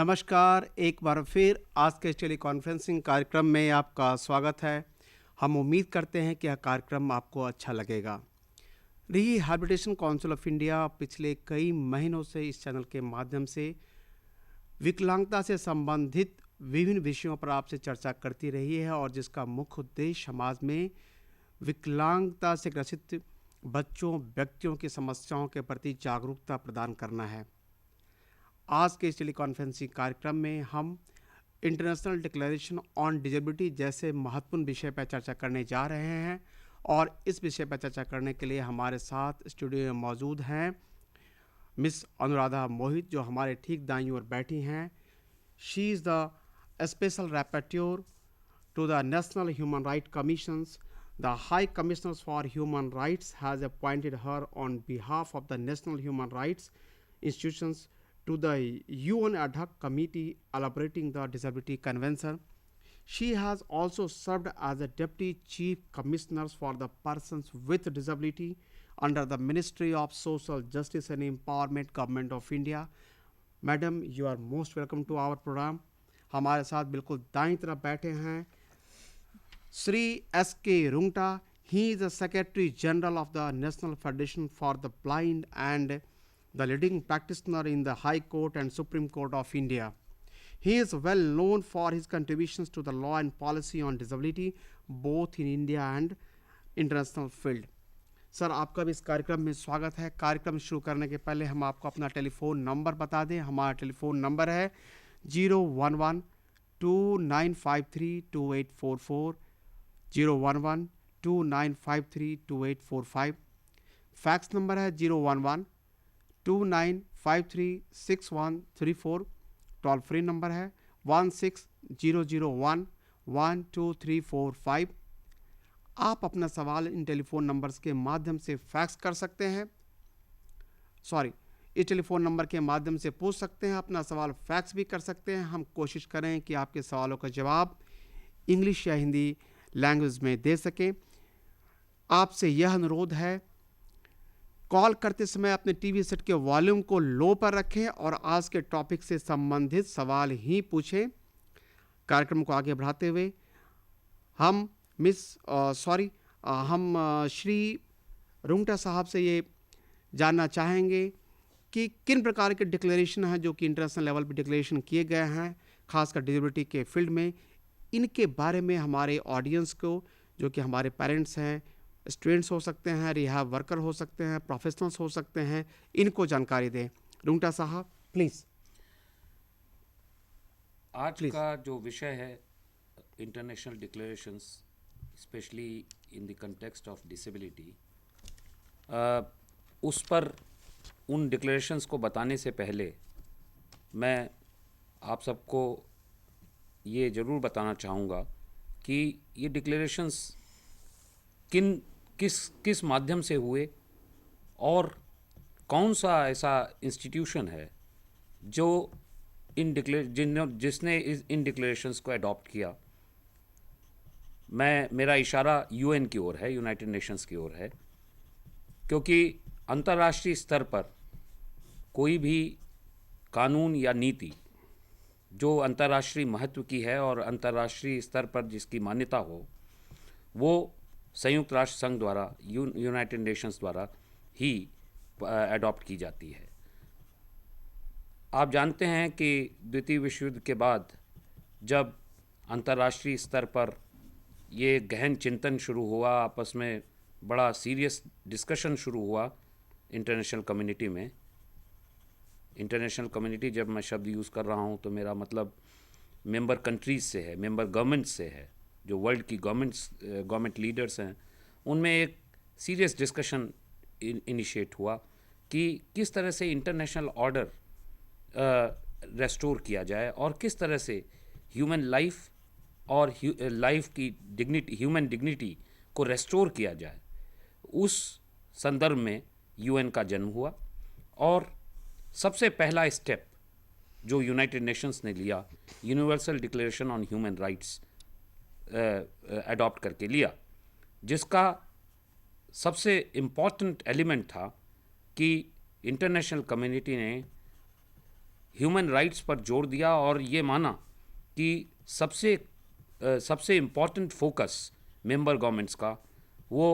नमस्कार, एक बार फिर आज के टेली कॉन्फ्रेंसिंग कार्यक्रम में आपका स्वागत है। हम उम्मीद करते हैं कि यह कार्यक्रम आपको अच्छा लगेगा। रिहैबिलिटेशन काउंसिल ऑफ इंडिया पिछले कई महीनों से इस चैनल के माध्यम से विकलांगता से संबंधित विभिन्न विषयों पर आपसे चर्चा करती रही है और जिसका मुख्य उद्देश्य समाज में विकलांगता से ग्रसित बच्चों, व्यक्तियों की समस्याओं के प्रति जागरूकता प्रदान करना है। आज के इस टेलीकॉन्फ्रेंसिंग कार्यक्रम में हम इंटरनेशनल डिक्लेरेशन ऑन डिजेबिलिटी जैसे महत्वपूर्ण विषय पर चर्चा करने जा रहे हैं और इस विषय पर चर्चा करने के लिए हमारे साथ स्टूडियो में मौजूद हैं मिस अनुराधा मोहित, जो हमारे ठीक दाईं ओर बैठी हैं। She is the special rapporteur to the National Human Rights Commissions. The High Commissioners for Human Rights has appointed her on behalf of the National Human Rights Institutions to the UN Ad Hoc Committee elaborating the Disability Convention. She has also served as a Deputy Chief Commissioner for the Persons with Disability under the Ministry of Social Justice and Empowerment, Government of India. Madam, you are most welcome to our program. हमारे साथ बिल्कुल दाईं तरफ बैठे हैं Shri S के Rungta. He is the secretary general of the national federation for the blind and the leading practitioner in the high court and supreme court of India. He is well known for his contributions to the law and policy on disability both in India and international field. Sir, आपका भी इस कार्यक्रम में स्वागत है. कार्यक्रम शुरू करने के पहले हम आपको अपना टेलीफोन नंबर बता दें. हमारा टेलीफोन नंबर है 011-2953-2844, 011-2953-2845. फैक्स नंबर है 011-2953-6134. टोल फ्री नंबर है 1600112345. आप अपना सवाल इन टेलीफोन नंबर्स के माध्यम से फैक्स कर सकते हैं, इस टेलीफोन नंबर के माध्यम से पूछ सकते हैं. अपना सवाल फैक्स भी कर सकते हैं. हम कोशिश करें कि आपके सवालों का जवाब इंग्लिश या हिंदी लैंग्वेज में दे सकें. आपसे यह अनुरोध है, कॉल करते समय अपने टीवी सेट के वॉल्यूम को लो पर रखें और आज के टॉपिक से संबंधित सवाल ही पूछें. कार्यक्रम को आगे बढ़ाते हुए हम श्री रुंगटा साहब से ये जानना चाहेंगे कि किन प्रकार के डिक्लेरेशन हैं जो कि इंटरनेशनल लेवल पे डिक्लेरेशन किए गए हैं, खासकर डिसेबिलिटी के फील्ड में. इनके बारे में हमारे ऑडियंस को, जो कि हमारे पेरेंट्स हैं, स्टूडेंट्स हो सकते हैं, रिहाब वर्कर हो सकते हैं, प्रोफेशनल्स हो सकते हैं, इनको जानकारी दें. रुंगटा साहब प्लीज़. आज का जो विषय है international declarations, specially in the context of disability, उस पर उन डिक्लेरेशंस को बताने से पहले मैं आप सबको ये ज़रूर बताना चाहूँगा कि ये डिक्लेरेशंस किस माध्यम से हुए और कौन सा ऐसा इंस्टीट्यूशन है जो जिसने इन डिक्लेरेशंस को अडॉप्ट किया. मेरा इशारा यूएन की ओर है, यूनाइटेड नेशंस की ओर है, क्योंकि अंतर्राष्ट्रीय स्तर पर कोई भी कानून या नीति जो अंतर्राष्ट्रीय महत्व की है और अंतर्राष्ट्रीय स्तर पर जिसकी मान्यता हो, वो संयुक्त राष्ट्र संघ द्वारा, यूनाइटेड नेशंस द्वारा ही अडॉप्ट की जाती है. आप जानते हैं कि द्वितीय विश्व युद्ध के बाद जब अंतर्राष्ट्रीय स्तर पर ये गहन चिंतन शुरू हुआ, आपस में बड़ा सीरियस डिस्कशन शुरू हुआ इंटरनेशनल कम्युनिटी में. इंटरनेशनल कम्युनिटी, जब मैं शब्द यूज़ कर रहा हूँ तो मेरा मतलब मेंबर कंट्रीज़ से है, मेंबर गवर्नमेंट्स से है, जो वर्ल्ड की गवर्नमेंट लीडर्स हैं. उनमें एक सीरियस डिस्कशन इनिशिएट हुआ कि किस तरह से इंटरनेशनल ऑर्डर रेस्टोर किया जाए और किस तरह से ह्यूमन लाइफ और लाइफ की डिग्निटी, ह्यूमन डिग्निटी को रेस्टोर किया जाए. उस संदर्भ में यूएन का जन्म हुआ और सबसे पहला स्टेप जो यूनाइटेड नेशंस ने लिया, universal declaration on human rights adopt करके लिया, जिसका सबसे इम्पॉर्टेंट एलिमेंट था कि इंटरनेशनल कम्युनिटी ने ह्यूमन राइट्स पर जोर दिया और ये माना कि सबसे इम्पॉर्टेंट फोकस मेंबर गवर्नमेंट्स का वो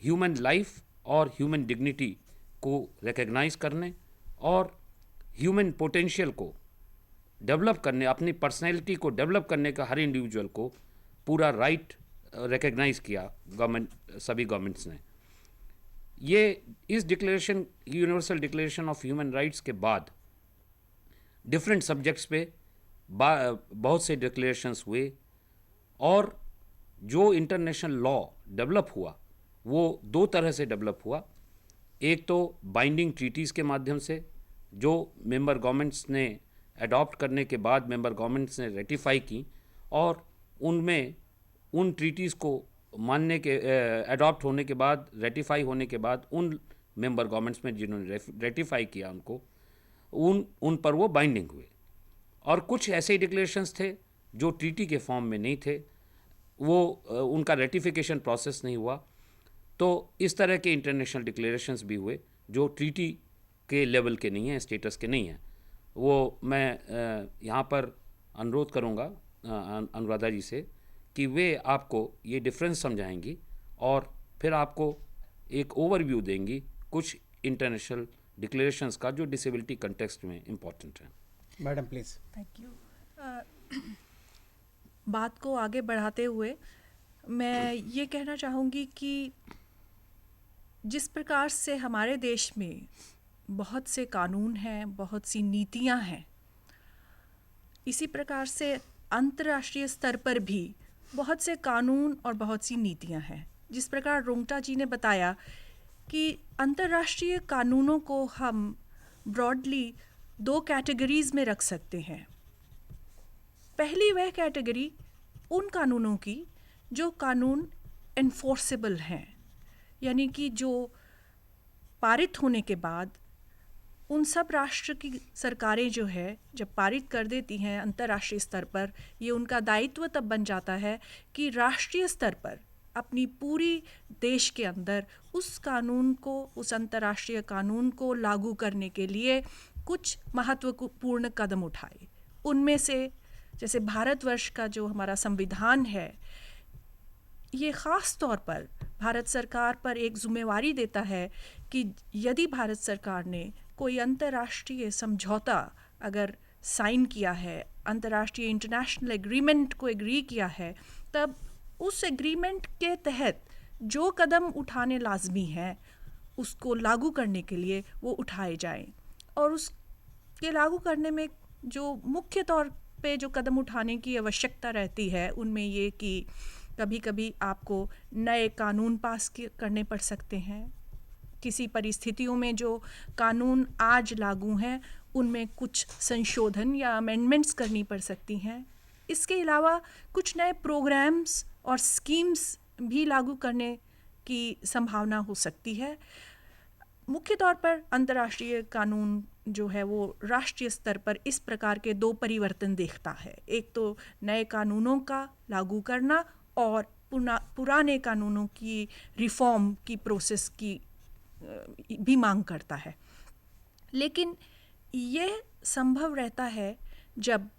ह्यूमन लाइफ और ह्यूमन डिग्निटी को रिकग्नाइज करने और ह्यूमन पोटेंशियल को डेवलप करने, अपनी पर्सनैलिटी को डेवलप करने का हर इंडिविजुअल को पूरा राइट रिकग्नाइज किया सभी गवर्नमेंट्स ने। ये इस declaration, universal declaration of human rights के बाद डिफरेंट सब्जेक्ट्स पे बहुत से डिक्लेरेशंस हुए और जो इंटरनेशनल लॉ डेवलप हुआ वो दो तरह से डेवलप हुआ। एक तो बाइंडिंग ट्रीटीज़ के माध्यम से जो मेंबर गवर्नमेंट्स ने अडॉप्ट करने के बाद मेंबर गवर्नमेंट्स ने रेटिफाई की और उनमें उन ट्रीटीज़ को मानने के अडॉप्ट होने के बाद, रेटिफाई होने के बाद उन मेंबर गवर्नमेंट्स में जिन्होंने रेटिफाई किया उनको उन पर वो बाइंडिंग हुए। और कुछ ऐसे डिक्लेरेशंस थे जो ट्रीटी के फॉर्म में नहीं थे, वो उनका रेटिफिकेशन प्रोसेस नहीं हुआ। तो इस तरह के इंटरनेशनल डिक्लेरेशंस भी हुए जो ट्रीटी के लेवल के नहीं हैं, स्टेटस के नहीं हैं। वो मैं यहाँ पर अनुरोध करूँगा अनुराधा जी से कि वे आपको ये डिफरेंस समझाएंगी और फिर आपको एक ओवरव्यू देंगी कुछ इंटरनेशनल डिक्लेरेशंस का जो डिसेबिलिटी कंटेक्स्ट में इम्पॉर्टेंट है। Madam please. Thank you. बात को आगे बढ़ाते हुए मैं ये कहना चाहूँगी कि जिस प्रकार से हमारे देश में बहुत से कानून हैं, बहुत सी नीतियाँ हैं, इसी प्रकार से अंतर्राष्ट्रीय स्तर पर भी बहुत से कानून और बहुत सी नीतियाँ हैं। जिस प्रकार रोंगटा जी ने बताया कि अंतर्राष्ट्रीय कानूनों को हम ब्रॉडली दो कैटेगरीज में रख सकते हैं। पहली वह कैटेगरी उन कानूनों की जो कानून एनफोर्सेबल हैं, यानी कि जो पारित होने के बाद उन सब राष्ट्र की सरकारें जो है जब पारित कर देती हैं अंतर्राष्ट्रीय स्तर पर, ये उनका दायित्व तब बन जाता है कि राष्ट्रीय स्तर पर अपनी पूरी देश के अंदर उस कानून को, उस अंतर्राष्ट्रीय कानून को लागू करने के लिए कुछ महत्वपूर्ण कदम उठाए। उनमें से जैसे भारतवर्ष का जो हमारा संविधान है, ये ख़ास तौर पर भारत सरकार पर एक जिम्मेवारी देता है कि यदि भारत सरकार ने कोई अंतर्राष्ट्रीय समझौता अगर साइन किया है, अंतर्राष्ट्रीय इंटरनेशनल एग्रीमेंट को एग्री किया है, तब उस एग्रीमेंट के तहत जो कदम उठाने लाजमी हैं उसको लागू करने के लिए वो उठाए जाएं। और उसके लागू करने में जो मुख्य तौर पे जो कदम उठाने की आवश्यकता रहती है उनमें ये कि कभी कभी आपको नए कानून पास करने पड़ सकते हैं। किसी परिस्थितियों में जो कानून आज लागू हैं उनमें कुछ संशोधन या अमेंडमेंट्स करनी पड़ सकती हैं। इसके अलावा कुछ नए प्रोग्राम्स और स्कीम्स भी लागू करने की संभावना हो सकती है। मुख्य तौर पर अंतर्राष्ट्रीय कानून जो है वो राष्ट्रीय स्तर पर इस प्रकार के दो परिवर्तन देखता है। एक तो नए कानूनों का लागू करना और पुराने कानूनों की रिफॉर्म की प्रोसेस की भी मांग करता है। लेकिन यह संभव रहता है जब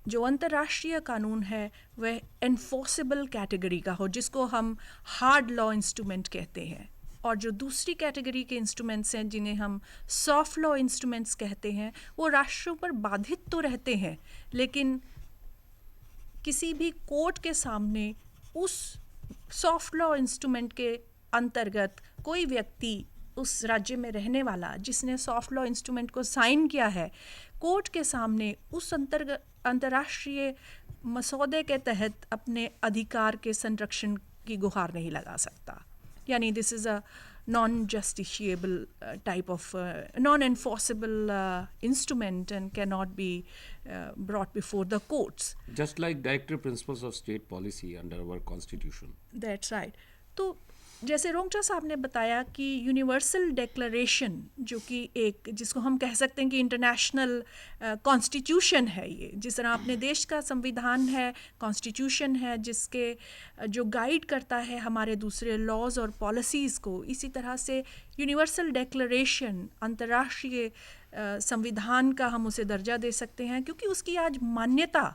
जो अंतर्राष्ट्रीय कानून है वह एनफोर्सेबल कैटेगरी का हो, जिसको हम हार्ड लॉ इंस्ट्रूमेंट कहते हैं, और जो दूसरी कैटेगरी के इंस्ट्रूमेंट्स हैं जिन्हें हम सॉफ्ट लॉ इंस्ट्रूमेंट्स कहते हैं, वो राष्ट्रों पर बाधित तो रहते हैं लेकिन किसी भी कोर्ट के सामने उस सॉफ्ट लॉ इंस्ट्रूमेंट के अंतर्गत कोई व्यक्ति, उस राज्य में रहने वाला जिसने सॉफ्ट लॉ इंस्ट्रूमेंट को साइन किया है, कोर्ट के सामने उस अंतर्राष्ट्रीय मसौदे के तहत अपने अधिकार के संरक्षण की गुहार नहीं लगा सकता। यानी this is a non-justiciable type of non-enforceable instrument and cannot be brought before the courts. Just like directive principles of state policy under our constitution. That's right. तो जैसे रोंगटा साहब ने बताया कि यूनिवर्सल डिक्लेरेशन जो कि एक जिसको हम कह सकते हैं कि इंटरनेशनल कॉन्स्टिट्यूशन है, ये जिस तरह अपने देश का संविधान है, कॉन्स्टिट्यूशन है जिसके जो गाइड करता है हमारे दूसरे लॉज और पॉलिसीज़ को, इसी तरह से यूनिवर्सल डिक्लेरेशन अंतर्राष्ट्रीय संविधान का हम उसे दर्जा दे सकते हैं, क्योंकि उसकी आज मान्यता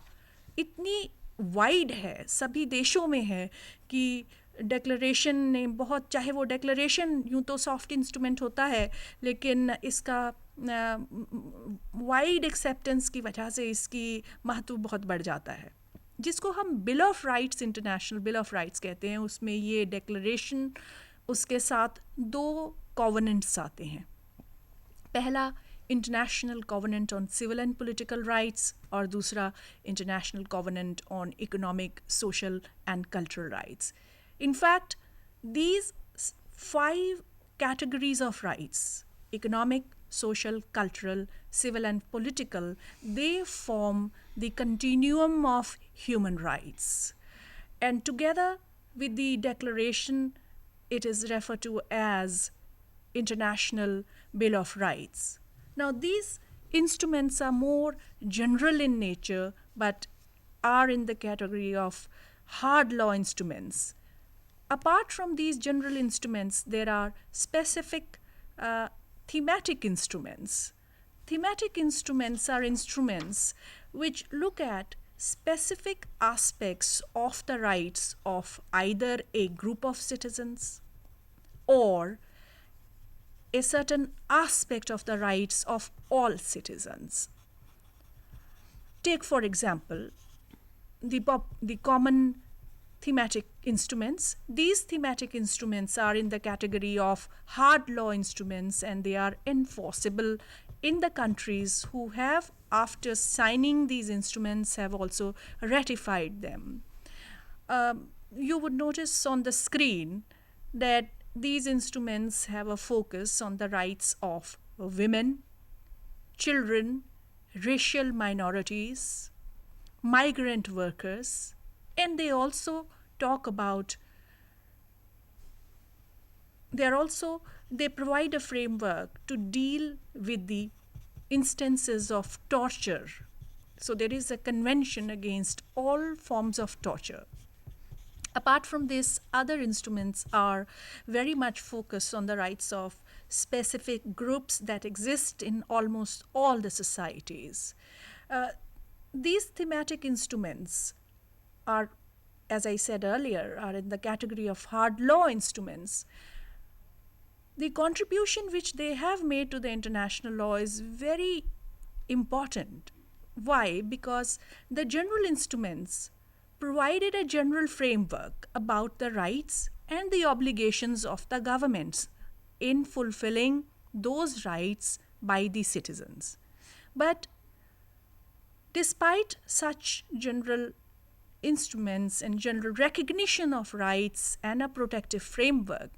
इतनी वाइड है, सभी देशों में है कि डेक्लरेशन ने बहुत, चाहे वो डेक्लरेशन यूँ तो सॉफ्ट इंस्ट्रूमेंट होता है, लेकिन इसका वाइड एक्सेप्टेंस की वजह से इसकी महत्व बहुत बढ़ जाता है, जिसको हम bill of rights, international bill of rights कहते हैं। उसमें ये डेक्लरेशन, उसके साथ 2 कॉवेनेंट्स आते हैं। पहला international covenant on civil and political rights, और दूसरा international covenant on economic, social and cultural rights. In fact, these 5 categories of rights, economic, social, cultural, civil, and political, they form the continuum of human rights. And together with the declaration, it is referred to as International Bill of Rights. Now, these instruments are more general in nature, but are in the category of hard law instruments. Apart from these general instruments, there are specific thematic instruments. Thematic instruments are instruments which look at specific aspects of the rights of either a group of citizens or a certain aspect of the rights of all citizens. Take, for example, the common thematic instruments. These thematic instruments are in the category of hard law instruments, and they are enforceable in the countries who have, after signing these instruments, have also ratified them. You would notice on the screen that these instruments have a focus on the rights of women, children, racial minorities, migrant workers, and they also talk about, they provide a framework to deal with the instances of torture. So there is a convention against all forms of torture. Apart from this, other instruments are very much focused on the rights of specific groups that exist in almost all the societies. These thematic instruments are, as I said earlier, are in the category of hard law instruments. The contribution which they have made to the international law is very important. Why? Because the general instruments provided a general framework about the rights and the obligations of the governments in fulfilling those rights by the citizens. But despite such general instruments and general recognition of rights and a protective framework,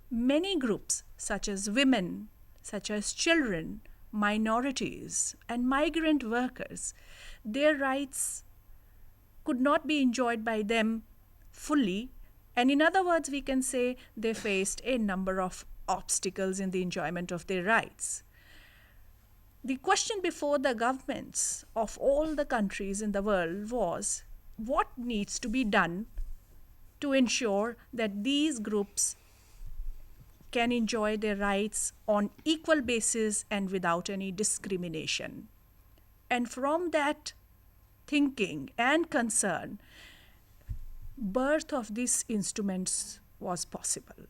many groups, such as women, such as children, minorities, and migrant workers, their rights could not be enjoyed by them fully. And in other words, we can say they faced a number of obstacles in the enjoyment of their rights. The question before the governments of all the countries in the world was, what needs to be done to ensure that these groups can enjoy their rights on equal basis and without any discrimination? And from that thinking and concern, birth of these instruments was possible.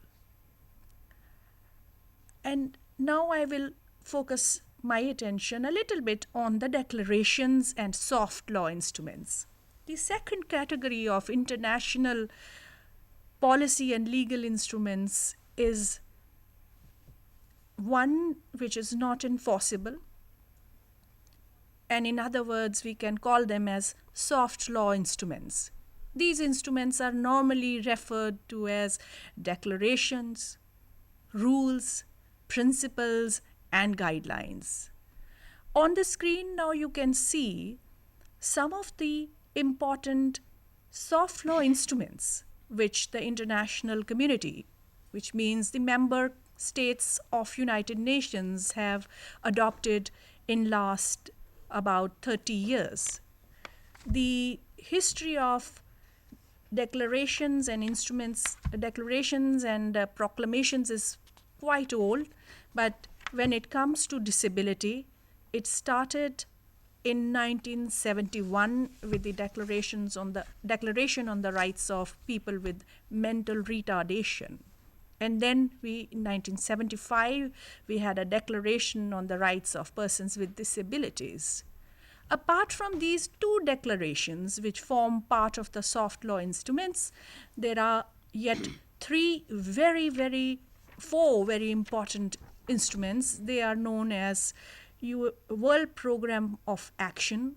And now I will focus my attention a little bit on the declarations and soft law instruments. The second category of international policy and legal instruments is one which is not enforceable, and in other words, we can call them as soft law instruments. These instruments are normally referred to as declarations, rules, principles, and guidelines. On the screen now you can see some of the important soft law instruments which the international community, which means the member states of United Nations, have adopted in last about 30 years. The history of declarations and instruments, declarations and proclamations is quite old, but when it comes to disability, It started in 1971 with the Declaration on the Rights of People with Mental Retardation. And then in 1975, we had a Declaration on the Rights of Persons with Disabilities. Apart from these two declarations, which form part of the soft law instruments, there are yet four very important instruments. They are known as World Program of Action,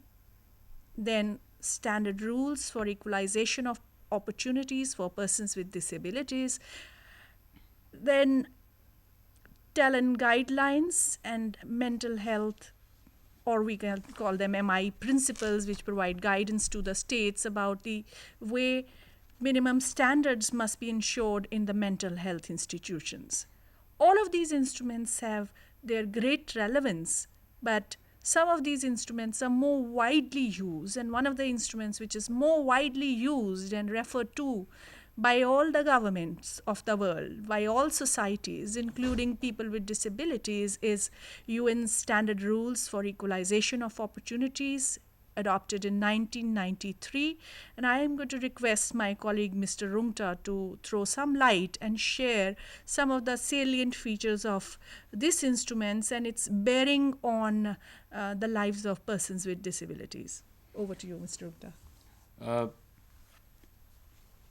then Standard Rules for Equalization of Opportunities for Persons with Disabilities, then Talent Guidelines and Mental Health, or we can call them MI principles, which provide guidance to the states about the way minimum standards must be ensured in the mental health institutions. All of these instruments have their great relevance, but some of these instruments are more widely used, and one of the instruments which is more widely used and referred to by all the governments of the world, by all societies, including people with disabilities, is UN Standard Rules for Equalization of Opportunities, adopted in 1993. And I am going to request my colleague Mr. Rungta to throw some light and share some of the salient features of these instruments and its bearing on the lives of persons with disabilities. Over to you, Mr. Rungta.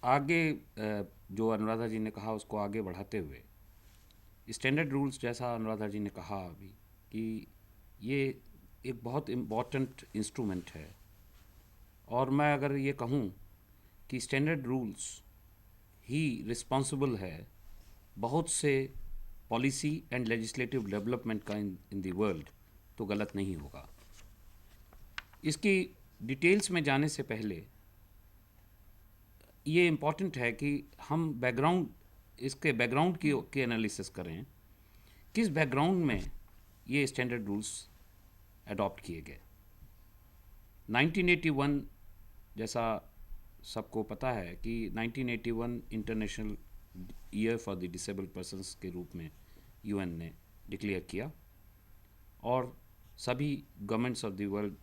आगे जो अनुराधा जी ने कहा उसको आगे बढ़ाते हुए standard rules, जैसा अनुराधा जी ने कहा अभी, कि ये एक बहुत इम्पॉर्टेंट इंस्ट्रूमेंट है। और मैं अगर ये कहूँ कि स्टैंडर्ड रूल्स ही रिस्पॉन्सिबल है बहुत से पॉलिसी एंड लेजिस्लेटिव डेवलपमेंट का इन द वर्ल्ड, तो गलत नहीं होगा। इसकी डिटेल्स में जाने से पहले ये इम्पॉर्टेंट है कि हम इसके बैकग्राउंड की एनालिसिस करें, किस बैकग्राउंड में ये स्टैंडर्ड रूल्स अडॉप्ट किए गए। 1981, जैसा सबको पता है कि 1981 international year for the disabled persons के रूप में यूएन ने डिक्लेयर किया और सभी governments of the world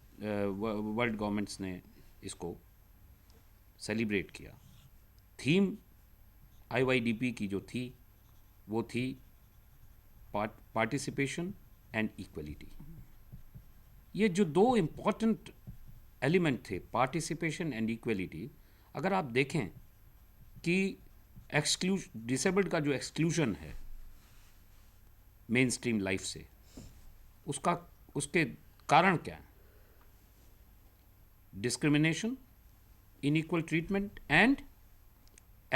governments ने इसको सेलिब्रेट किया। थीम IYDP की जो थी वो थी पार्टिसिपेशन एंड इक्वलिटी। ये जो दो इम्पॉर्टेंट एलिमेंट थे, पार्टिसिपेशन एंड इक्वलिटी, अगर आप देखें कि डिसेबल्ड का जो एक्सक्लूजन है मेन स्ट्रीम लाइफ से, उसके कारण क्या है? Discrimination, inequal treatment and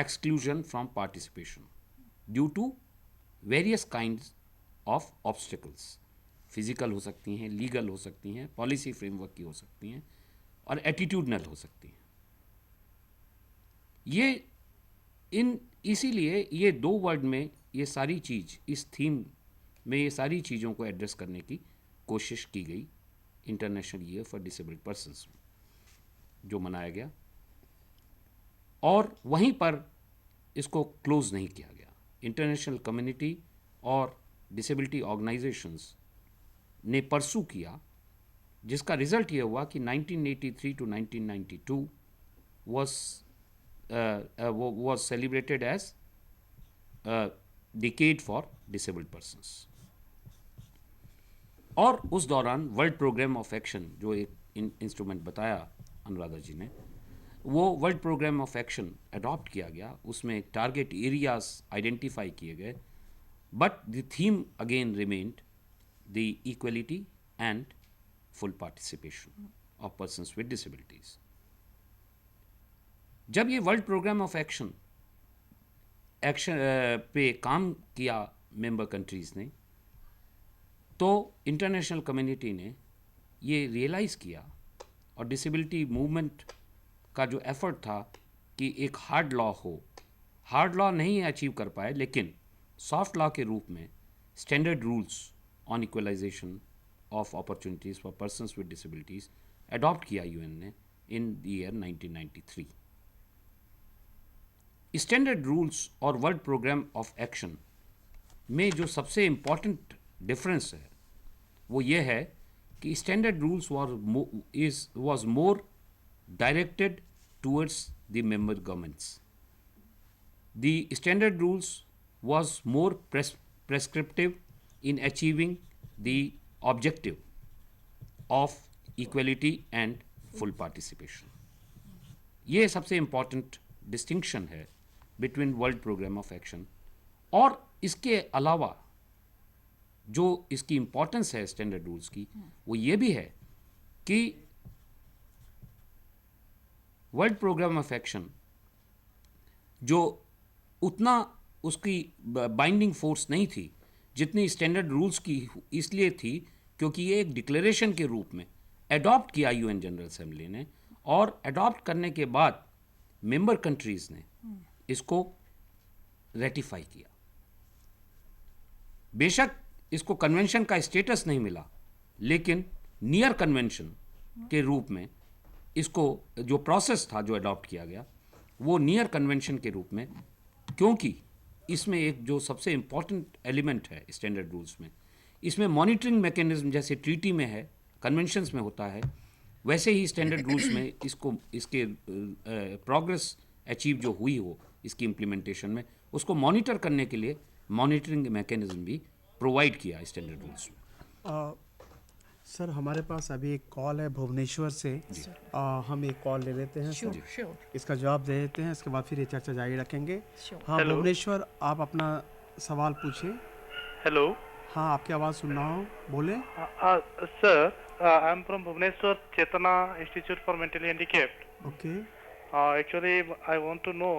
exclusion from participation due to various kinds of obstacles। Physical हो सकती हैं, लीगल हो सकती हैं, पॉलिसी फ्रेमवर्क की हो सकती हैं और एटीट्यूडनल हो सकती हैं। इसीलिए ये दो वर्ड में ये सारी चीज़, इस थीम में ये सारी चीज़ों को एड्रेस करने की कोशिश की गई international year for disabled persons में, जो मनाया गया। और वहीं पर इसको क्लोज नहीं किया गया। इंटरनेशनल कम्युनिटी और डिसेबिलिटी ऑर्गेनाइजेशंस ने परसू किया, जिसका रिजल्ट ये हुआ कि 1983 to 1992 was celebrated as decade for disabled persons। और उस दौरान वर्ल्ड प्रोग्राम ऑफ एक्शन, जो एक इंस्ट्रूमेंट बताया अनुराधा जी ने, वो world programme of action adopt किया गया। उसमें टारगेट एरियाज आइडेंटिफाई किए गए, but the theme again remained the equality and full participation of persons with disabilities. जब ये वर्ल्ड प्रोग्राम ऑफ एक्शन पे काम किया मेंबर कंट्रीज़ ने, तो इंटरनेशनल कम्युनिटी ने ये रियलाइज़ किया और डिसेबिलिटी मूवमेंट का जो एफर्ट था कि एक हार्ड लॉ हो, हार्ड लॉ नहीं अचीव कर पाए, लेकिन सॉफ्ट लॉ के रूप में standard rules on equalization of opportunities for persons with disabilities adopt किया यूएन ने in the year 1993। Standard rules और वर्ल्ड प्रोग्राम ऑफ एक्शन में जो सबसे इम्पॉर्टेंट डिफरेंस है वो ये है कि standard rules was more directed towards the member governments. The standard rules was more prescriptive in achieving the objective of equality and full participation. ये सबसे इम्पॉर्टेंट डिस्टिंक्शन है between world programme of action और इसके अलावा जो इसकी importance है standard rules की वो ये भी है कि वर्ल्ड प्रोग्राम ऑफ एक्शन जो उतना उसकी बाइंडिंग फोर्स नहीं थी जितनी स्टैंडर्ड रूल्स की इसलिए थी क्योंकि ये एक डिक्लेरेशन के रूप में अडॉप्ट किया यूएन जनरल असेंबली ने और अडॉप्ट करने के बाद मेंबर कंट्रीज़ ने इसको रेटिफाई किया। बेशक इसको कन्वेंशन का स्टेटस नहीं मिला लेकिन नियर कन्वेंशन के रूप में इसको जो प्रोसेस था जो अडॉप्ट किया गया वो नियर कन्वेंशन के रूप में, क्योंकि इसमें एक जो सबसे इम्पॉर्टेंट एलिमेंट है स्टैंडर्ड रूल्स में, इसमें मॉनिटरिंग मैकेनिज्म जैसे ट्रीटी में है, कन्वेंशंस में होता है, वैसे ही स्टैंडर्ड रूल्स में इसके प्रोग्रेस अचीव जो हुई हो इसकी इम्प्लीमेंटेशन में उसको मॉनिटर करने के लिए मॉनिटरिंग मैकेनिज्म भी प्रोवाइड किया स्टैंडर्ड रूल्स में। सर हमारे पास अभी एक कॉल है भुवनेश्वर से, हम एक कॉल ले लेते हैं सर, इसका जवाब दे देते हैं, इसके बाद फिर ये चर्चा जारी रखेंगे। हाँ भुवनेश्वर, आप अपना सवाल पूछिए। हेलो। हाँ, आपकी आवाज़ सुन रहा हूँ, बोले। Sir, I am from Bhubaneswar Chetana institute for mentally handicapped. Okay. Actually, I want to know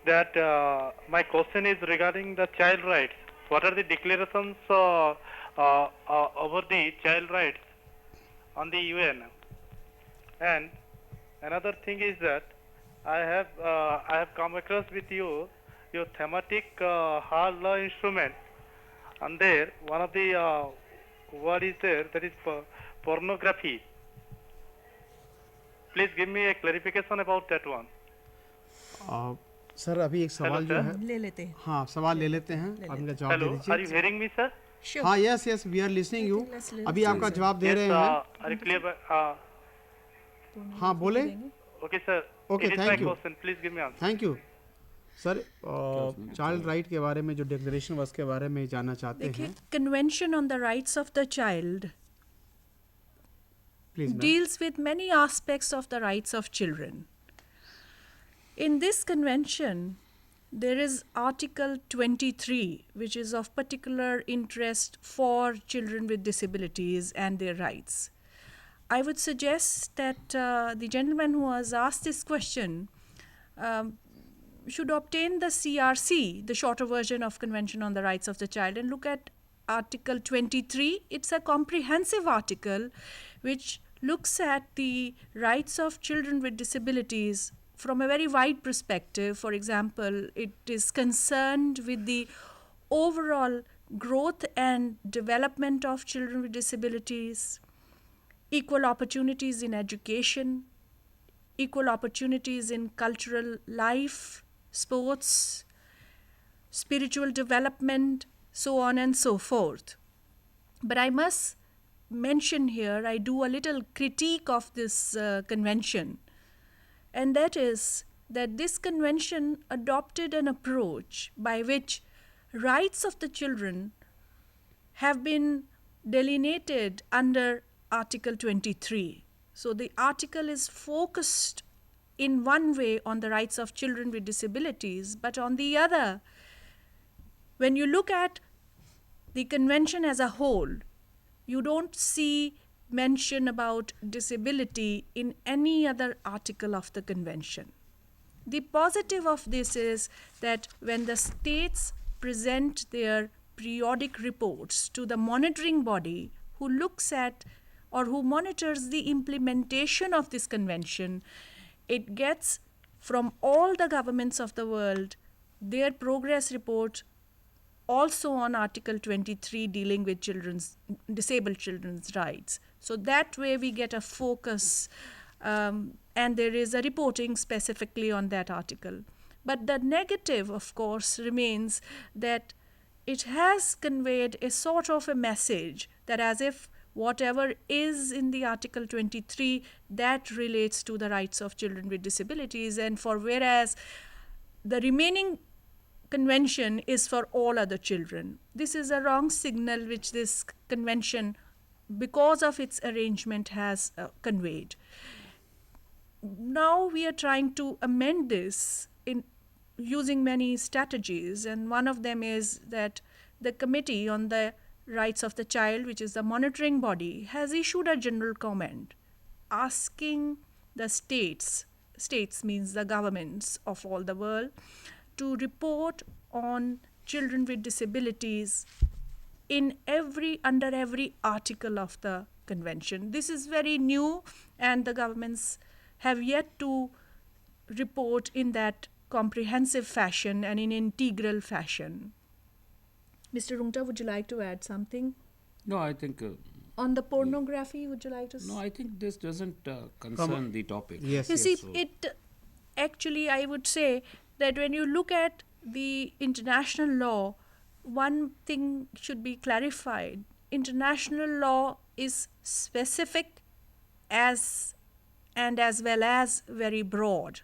that my question is regarding the child rights. What are the declarations over the child rights on the UN? And another thing is that I have come across with your thematic hard law instrument, and there one of the word is there, that is pornography. Please give me a clarification about that one. Sir अभी एक सवाल जो है ले लेते हैं। हाँ, सवाल ले लेते हैं, आप इनका जवाब दे Hello, दीजिए। are you hearing me, sir? हाँ, yes, we are listening you. अभी आपका जवाब दे रहे हैं। Are you clear? हाँ, बोले। Okay, sir. Okay, It is my thank you. question. Please give me answer. Thank you sir. Child right के बारे में जो डिक्लेरेशन was के बारे में जानना चाहते देखिए, हैं, convention on the rights of the child please. deals with many aspects of the rights of children. In this convention, there is Article 23, which is of particular interest for children with disabilities and their rights. I would suggest that the gentleman who has asked this question should obtain the CRC, the shorter version of Convention on the Rights of the Child, and look at Article 23. It's a comprehensive article which looks at the rights of children with disabilities from a very wide perspective. For example, it is concerned with the overall growth and development of children with disabilities, equal opportunities in education, equal opportunities in cultural life, sports, spiritual development, so on and so forth. But I must mention here, I do a little critique of this convention, and that is that this convention adopted an approach by which rights of the children have been delineated under Article 23. So the article is focused in one way on the rights of children with disabilities, but on the other, when you look at the convention as a whole, you don't see mention about disability in any other article of the convention. The positive of this is that when the states present their periodic reports to the monitoring body who looks at or who monitors the implementation of this convention, it gets from all the governments of the world their progress report also on Article 23 dealing with disabled children's rights. So that way we get a focus and there is a reporting specifically on that article. But the negative, of course, remains that it has conveyed a sort of a message that as if whatever is in the Article 23 that relates to the rights of children with disabilities, and for whereas the remaining convention is for all other children. This is a wrong signal which this convention, because of its arrangement, has conveyed. Now we are trying to amend this in using many strategies, and one of them is that the Committee on the Rights of the Child, which is the monitoring body, has issued a general comment asking the states means the governments of all the world, to report on children with disabilities in under every article of the convention. This is very new, and the governments have yet to report in that comprehensive fashion and in integral fashion. Mr. Rungta, would you like to add something? No, I think. On the pornography, would you like to No, I think this doesn't concern the topic. Yes, You yes. see, it actually, I would say that when you look at the international law, one thing should be clarified. International law is specific as as well as very broad.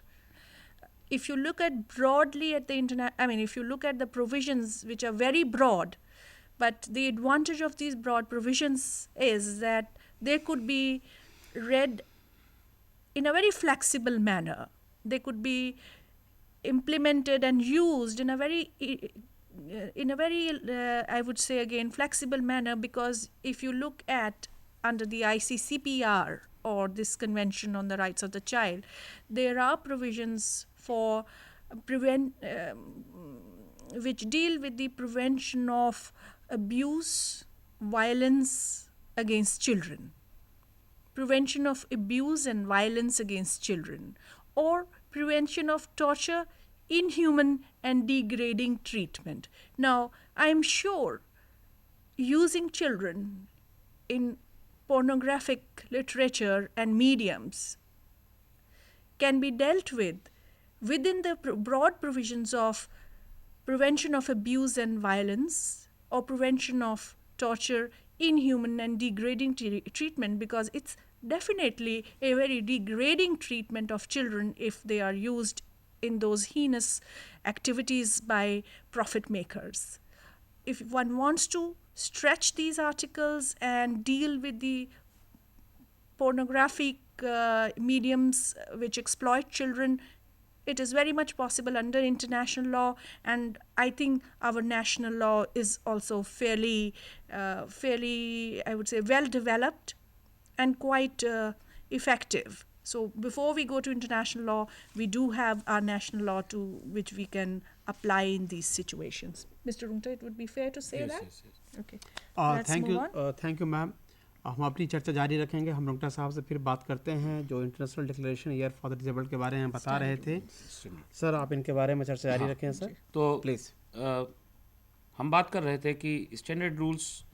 If you look at broadly at the if you look at the provisions which are very broad, but the advantage of these broad provisions is that they could be read in a very flexible manner. They could be implemented and used in a very I would say again flexible manner, because if you look at under the ICCPR or this Convention on the Rights of the Child, there are provisions for which deal with the prevention of abuse, violence against children, prevention of abuse and violence against children, or prevention of torture, inhuman and degrading treatment. Now, I am sure using children in pornographic literature and mediums can be dealt with within the broad provisions of prevention of abuse and violence or prevention of torture, inhuman and degrading treatment, because it's definitely a very degrading treatment of children if they are used in those heinous activities by profit makers. If one wants to stretch these articles and deal with the pornographic mediums which exploit children, it is very much possible under international law, and I think our national law is also fairly, I would say, well developed and quite effective. So before we go to international law, we do have our national law to which we can apply in these situations. Mr. Rungta, it would be fair to say that? Yes. Okay. Let's move on. Thank you ma'am. हम अपनी चर्चा जारी रखेंगे. हम रुंगटा साहब से फिर बात करते हैं जो international declaration year for the disabled के बारे में बता रहे थे. सर, आप इनके बारे में चर्चा जारी रखें सर. तो प्लीज़. हम बात कर रहे थे कि स्टैंडर्ड रूल्स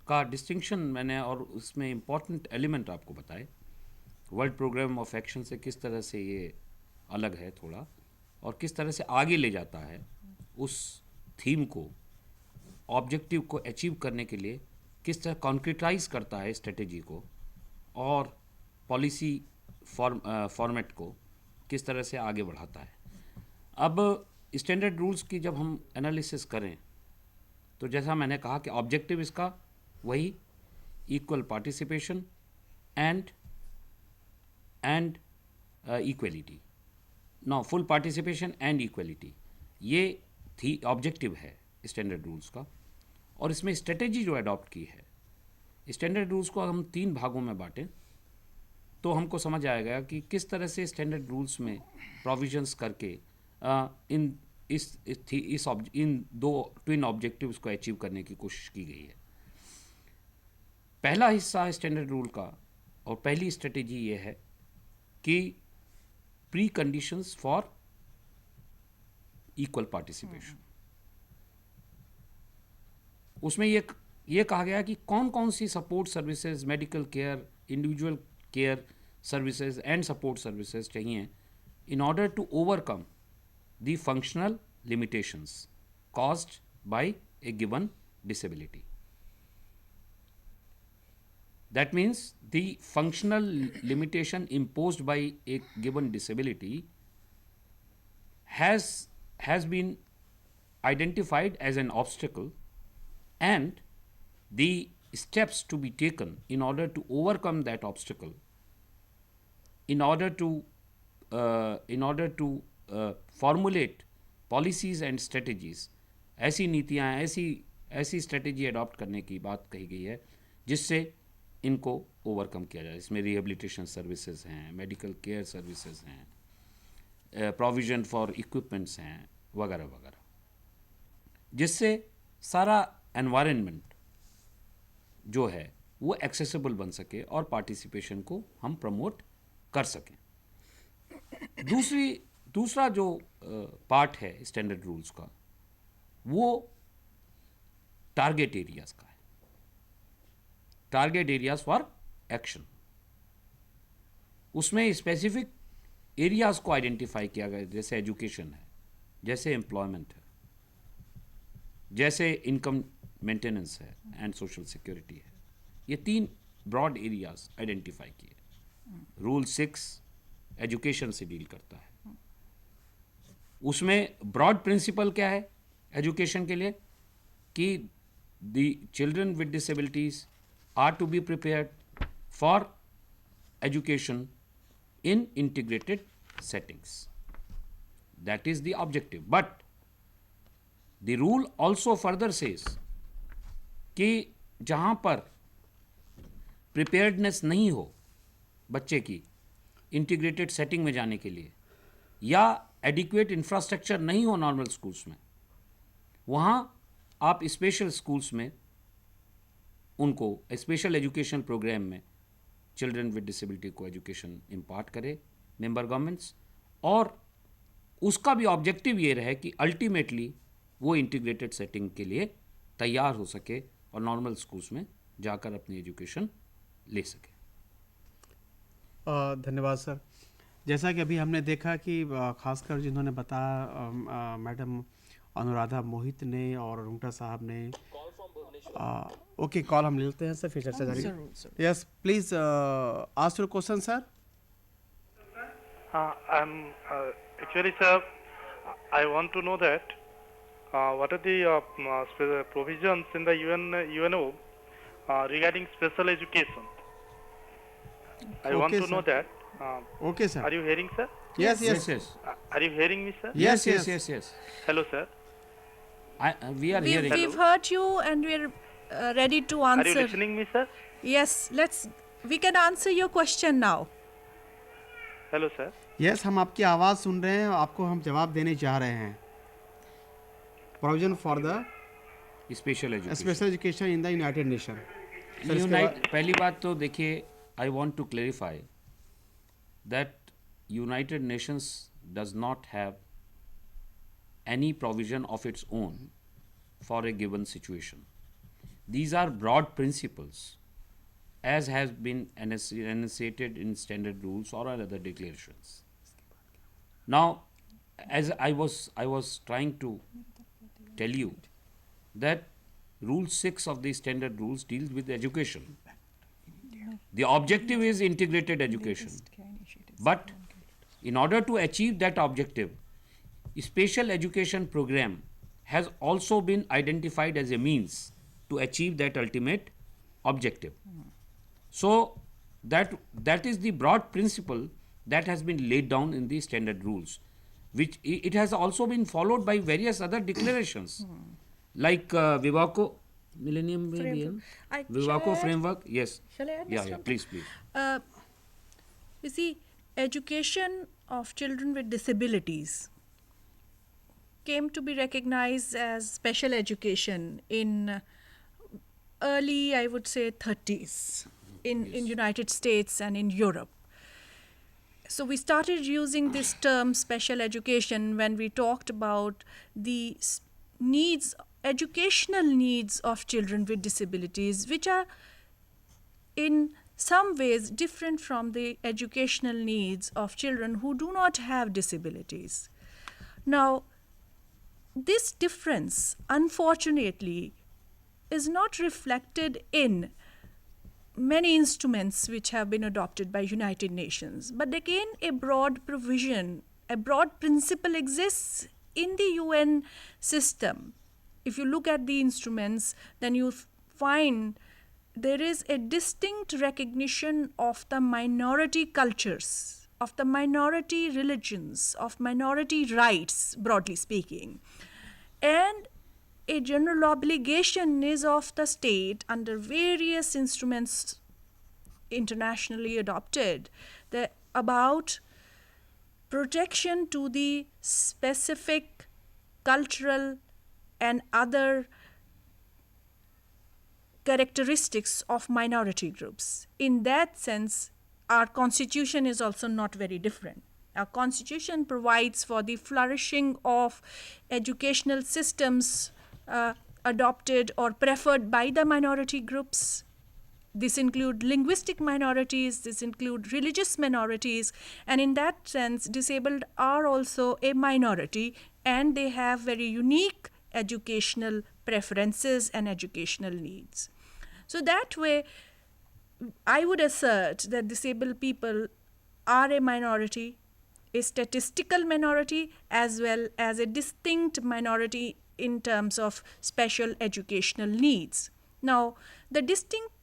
का डिस्टिंक्शन मैंने और उसमें इम्पॉर्टेंट एलिमेंट आपको बताए. वर्ल्ड प्रोग्राम ऑफ एक्शन से किस तरह से ये अलग है थोड़ा, और किस तरह से आगे ले जाता है उस थीम को, ऑब्जेक्टिव को अचीव करने के लिए किस तरह कॉन्क्रीटाइज करता है स्ट्रेटेजी को, और पॉलिसी फॉर्मेट को किस तरह से आगे बढ़ाता है. अब स्टैंडर्ड रूल्स की जब हम एनालिसिस करें तो जैसा मैंने कहा कि ऑब्जेक्टिव इसका वही equal participation and equality. Now full participation and equality ये थी ऑब्जेक्टिव है स्टैंडर्ड रूल्स का. और इसमें स्ट्रेटेजी जो अडॉप्ट की है, स्टैंडर्ड रूल्स को हम 3 भागों में बांटें तो हमको समझ आएगा कि किस तरह से स्टैंडर्ड रूल्स में प्रोविजंस करके इन 2 ट्विन ऑब्जेक्टिव्स को अचीव करने की कोशिश की गई है. पहला हिस्सा स्टैंडर्ड रूल का और पहली स्ट्रेटेजी ये है कि preconditions for equal participation. उसमें ये कहा गया कि कौन कौन सी support services, medical care, individual care services and support services चाहिए in order to overcome the functional limitations caused by a given disability. That means the functional limitation imposed by a given disability has been identified as an obstacle, and the steps to be taken in order to overcome that obstacle, in order to formulate policies and strategies, ऐसी नीतियाँ, ऐसी strategy adopt करने की बात कही गई है जिससे इनको ओवरकम किया जाए. इसमें रिहेबिलिटेशन सर्विसेज हैं, मेडिकल केयर सर्विसेज हैं, प्रोविज़न फॉर इक्विपमेंट्स हैं, वगैरह वगैरह, जिससे सारा एनवायरनमेंट जो है वो एक्सेसिबल बन सके और पार्टिसिपेशन को हम प्रमोट कर सकें. दूसरा जो पार्ट है स्टैंडर्ड रूल्स का, वो टारगेट एरियाज का है. Target areas for action. उसमें स्पेसिफिक एरियाज को आइडेंटिफाई किया गया, जैसे एजुकेशन है, जैसे एम्प्लॉयमेंट है, जैसे इनकम मेंटेनेंस है एंड सोशल सिक्योरिटी है. ये 3 ब्रॉड एरियाज आइडेंटिफाई किए. रूल 6 एजुकेशन से डील करता है. उसमें ब्रॉड प्रिंसिपल क्या है एजुकेशन के लिए, कि the children with disabilities are to be prepared for education in integrated settings. That is the objective. But the rule also further says कि जहाँ पर preparedness नहीं हो बच्चे की integrated setting में जाने के लिए, या adequate infrastructure नहीं हो normal schools में, वहाँ आप special schools में उनको special education program में चिल्ड्रन विद डिसेबिलिटी को एजुकेशन इम्पार्ट करे मेंबर गवर्नमेंट्स, और उसका भी ऑब्जेक्टिव ये रहे कि अल्टीमेटली वो इंटीग्रेटेड सेटिंग के लिए तैयार हो सके और नॉर्मल स्कूल्स में जाकर अपनी एजुकेशन ले सके. धन्यवाद सर. जैसा कि अभी हमने देखा कि खासकर जिन्होंने बताया मैडम अनुराधा मोहित ने और रुंगटा साहब ने. ओके, कॉल हम लेते हैं सर, फिर चर्चा जारी. Yes please ask your question sir. I'm actually, sir, I want to know that what are the provisions in the UNO regarding special education. I want Okay, to know sir. that. Okay, sir. Are you hearing, sir? Yes. Are you hearing me, sir? Yes. Hello, sir. We are hearing. We've heard you and we're ready to Are answer. you listening me, sir? Yes, we can answer your question now. Hello, sir. Yes, हम आपकी आवाज़ सुन रहे हैं, आपको हम जवाब देने जा रहे हैं. Provision for the special education. Special education in the United Nation. पहली बात तो देखिए, I want to clarify that United Nations does not have any provision of its own for a given situation. These are broad principles as has been enunciated in standard rules or other declarations. Now, as I was trying to tell you that Rule 6 of the standard rules deals with education. The objective is integrated education. But in order to achieve that objective, special education program has also been identified as a means to achieve that ultimate objective. So that is the broad principle that has been laid down in the standard rules, which it has also been followed by various other declarations, like Vivaco Millennium Vivaco framework. Yes. Shall I add Yeah, something? please. You see, education of children with disabilities came to be recognized as special education in early, I would say, 30s in United States and in Europe. So we started using this term special education when we talked about the needs, educational needs of children with disabilities, which are in some ways different from the educational needs of children who do not have disabilities. Now, this difference, unfortunately, is not reflected in many instruments which have been adopted by United Nations. But again, a broad provision, a broad principle exists in the UN system. If you look at the instruments, then you find there is a distinct recognition of the minority cultures, of the minority religions, of minority rights, broadly speaking. And a general obligation is of the state under various instruments internationally adopted about protection to the specific cultural and other characteristics of minority groups. In that sense, our constitution is also not very different. Our constitution provides for the flourishing of educational systems adopted or preferred by the minority groups. This include linguistic minorities, this include religious minorities, and in that sense, disabled are also a minority, and they have very unique educational preferences and educational needs. So that way, I would assert that disabled people are a minority, a statistical minority, as well as a distinct minority in terms of special educational needs. Now, the distinct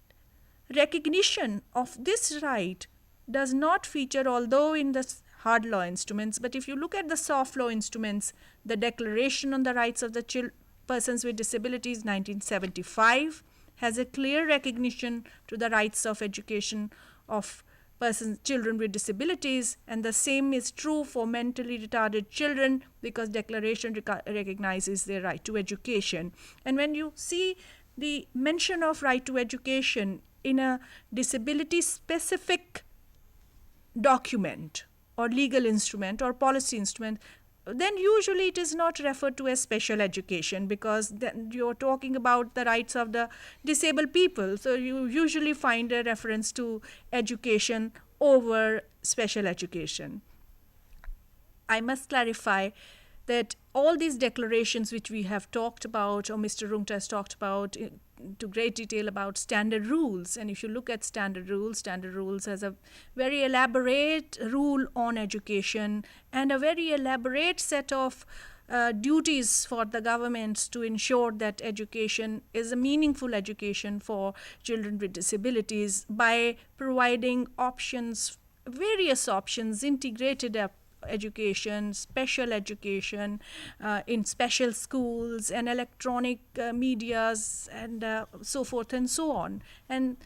recognition of this right does not feature, although in the hard law instruments, but if you look at the soft law instruments, the Declaration on the Rights of the Persons with Disabilities 1975 has a clear recognition to the rights of education of children with disabilities, and the same is true for mentally retarded children because Declaration recognizes their right to education. And when you see the mention of right to education in a disability-specific document or legal instrument or policy instrument, then usually it is not referred to as special education because then you're talking about the rights of the disabled people. So you usually find a reference to education over special education. I must clarify that all these declarations which we have talked about, or Mr. Rungta has talked about to great detail about standard rules, and if you look at standard rules has a very elaborate rule on education and a very elaborate set of duties for the governments to ensure that education is a meaningful education for children with disabilities by providing options, various options, integrated education, special education in special schools and electronic medias and so forth and so on. And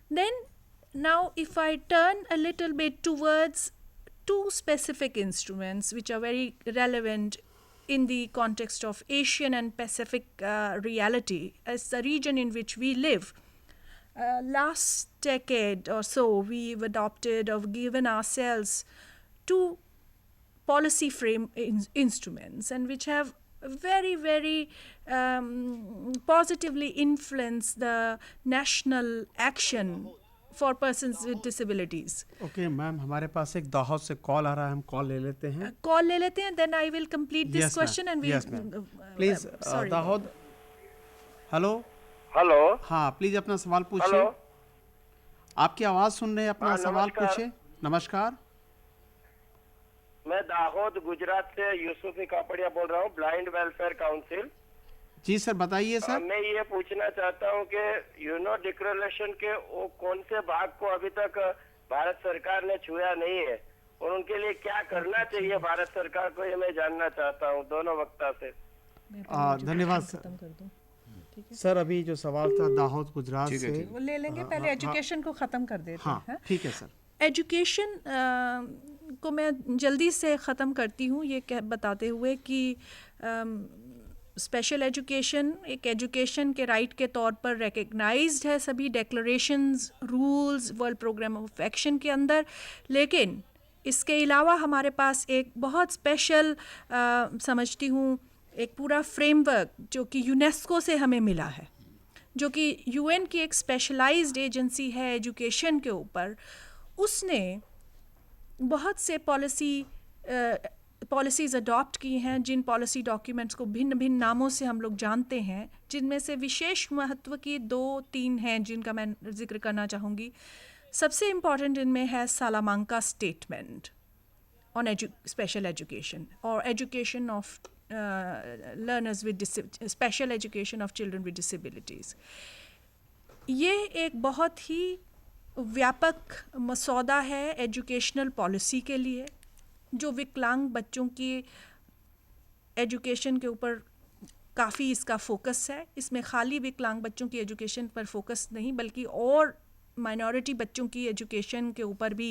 then now if I turn a little bit towards two specific instruments which are very relevant in the context of Asian and Pacific reality as the region in which we live. Last decade or so, we've adopted or given ourselves two policy frame instruments and which have very, very positively influenced the national action for persons with disabilities. Okay, ma'am, हमारे पास एक दाहोद से call आ रहा है, हम call ले लेते हैं. Then I will complete this question and yes, ma'am. Please, Dahod. Hello. हाँ, प्लीज अपना सवाल पूछिए. आपकी आवाज सुन रहे हैं, अपना सवाल पूछिए. नमस्कार. मैं दाहोद गुजरात से यूसुफी कापड़िया बोल रहा हूँ, ब्लाइंड वेलफेयर काउंसिल. जी सर, बताइए सर. मैं ये पूछना चाहता हूँ कि यूनो डिक्लेरेशन के वो कौन से भाग को अभी तक भारत सरकार ने छुआ नहीं है और उनके लिए क्या करना चाहिए भारत सरकार को, ये मैं जानना चाहता हूँ दोनों वक्ता से. धन्यवाद सर. अभी जो सवाल था दाहोद गुजरात से, वो ले लेंगे. पहले एजुकेशन को ख़त्म कर देते हैं. हाँ, ठीक है सर. एजुकेशन को मैं जल्दी से ख़त्म करती हूँ ये बताते हुए कि स्पेशल एजुकेशन एक एजुकेशन के राइट के तौर पर रिकग्नाइज्ड है सभी declarations, rules, world programme of action के अंदर. लेकिन इसके अलावा हमारे पास एक बहुत स्पेशल समझती हूँ एक पूरा फ्रेमवर्क जो कि यूनेस्को से हमें मिला है, जो कि यूएन की एक स्पेशलाइज्ड एजेंसी है एजुकेशन के ऊपर. उसने बहुत से पॉलिसी पॉलिसीज़ अडॉप्ट की हैं, जिन पॉलिसी डॉक्यूमेंट्स को भिन्न भिन्न नामों से हम लोग जानते हैं, जिनमें से विशेष महत्व की 2-3 हैं जिनका मैं जिक्र करना चाहूँगी। सबसे इम्पॉर्टेंट इनमें है सालामांका statement on special education or education of learners with special education of children with disabilities. ये एक बहुत ही व्यापक मसौदा है एजुकेशनल पॉलिसी के लिए, जो विकलांग बच्चों की एजुकेशन के ऊपर काफ़ी इसका फोकस है। इसमें खाली विकलांग बच्चों की एजुकेशन पर फोकस नहीं, बल्कि और माइनॉरिटी बच्चों की एजुकेशन के ऊपर भी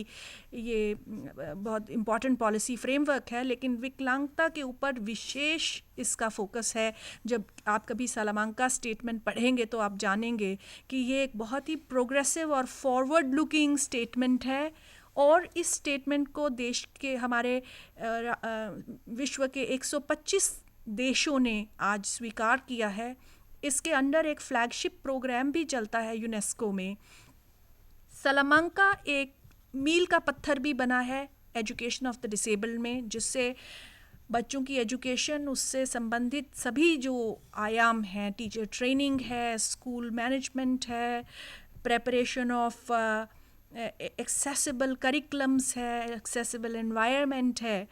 ये बहुत इम्पॉर्टेंट पॉलिसी फ्रेमवर्क है। लेकिन विकलांगता के ऊपर विशेष इसका फोकस है। जब आप कभी सालामांका स्टेटमेंट पढ़ेंगे तो आप जानेंगे कि ये एक बहुत ही प्रोग्रेसिव और फॉरवर्ड लुकिंग स्टेटमेंट है। और इस स्टेटमेंट को देश के हमारे विश्व के 125 देशों ने आज स्वीकार किया है। इसके अंडर एक फ्लैगशिप प्रोग्राम भी चलता है यूनेस्को में। सालामांका एक मील का पत्थर भी बना है एजुकेशन ऑफ द डिसेबल्ड में, जिससे बच्चों की एजुकेशन, उससे संबंधित सभी जो आयाम हैं, टीचर ट्रेनिंग है, स्कूल मैनेजमेंट है, प्रेपरेशन ऑफ एक्सेसिबल करिकुलम्स है, एक्सेसिबल एनवायरनमेंट है,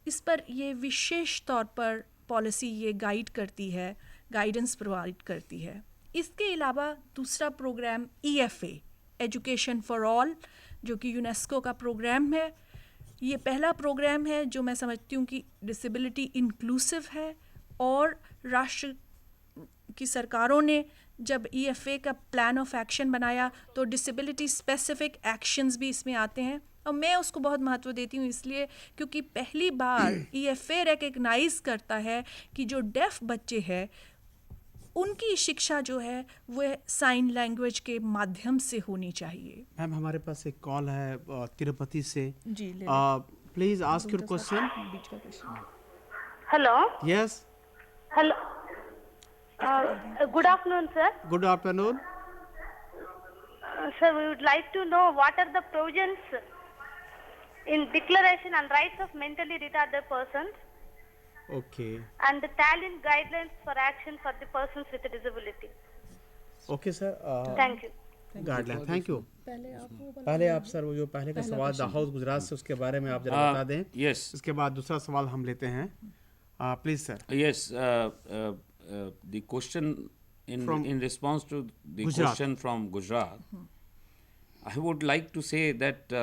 इस पर ये विशेष तौर पर पॉलिसी ये गाइड करती है, गाइडेंस प्रोवाइड करती है। इसके अलावा दूसरा programme EFA education for all, जो कि यूनेस्को का प्रोग्राम है। ये पहला प्रोग्राम है जो मैं समझती हूँ कि डिसेबिलिटी इंक्लूसिव है, और राष्ट्र की सरकारों ने जब EFA का प्लान ऑफ एक्शन बनाया तो डिसेबिलिटी स्पेसिफिक एक्शंस भी इसमें आते हैं। और मैं उसको बहुत महत्व देती हूँ इसलिए क्योंकि पहली बार EFA रिकग्नाइज करता है कि जो डेफ बच्चे हैं उनकी शिक्षा जो है वह साइन लैंग्वेज के माध्यम से होनी चाहिए। मैम, हमारे पास एक कॉल है तिरुपति से। जी, ले प्लीज आस्क योर क्वेश्चन। बीच का question. Hello. Yes, Hello. Good afternoon, sir. Good afternoon. Sir, we would like to know what are the provisions in Declaration on Rights of Mentally Retarded Persons okay and the talent guidelines for action for the persons with a disability. Okay sir, Thank you. Guideline, thank you. पहले आप sir वो जो पहले का सवाल house Gujarat से, उसके बारे में आप जरा बता दें। Yes. इसके बाद दूसरा सवाल हम लेते हैं। Please sir. Yes, the question in response to the Gujarat. question from Gujarat, I would like to say that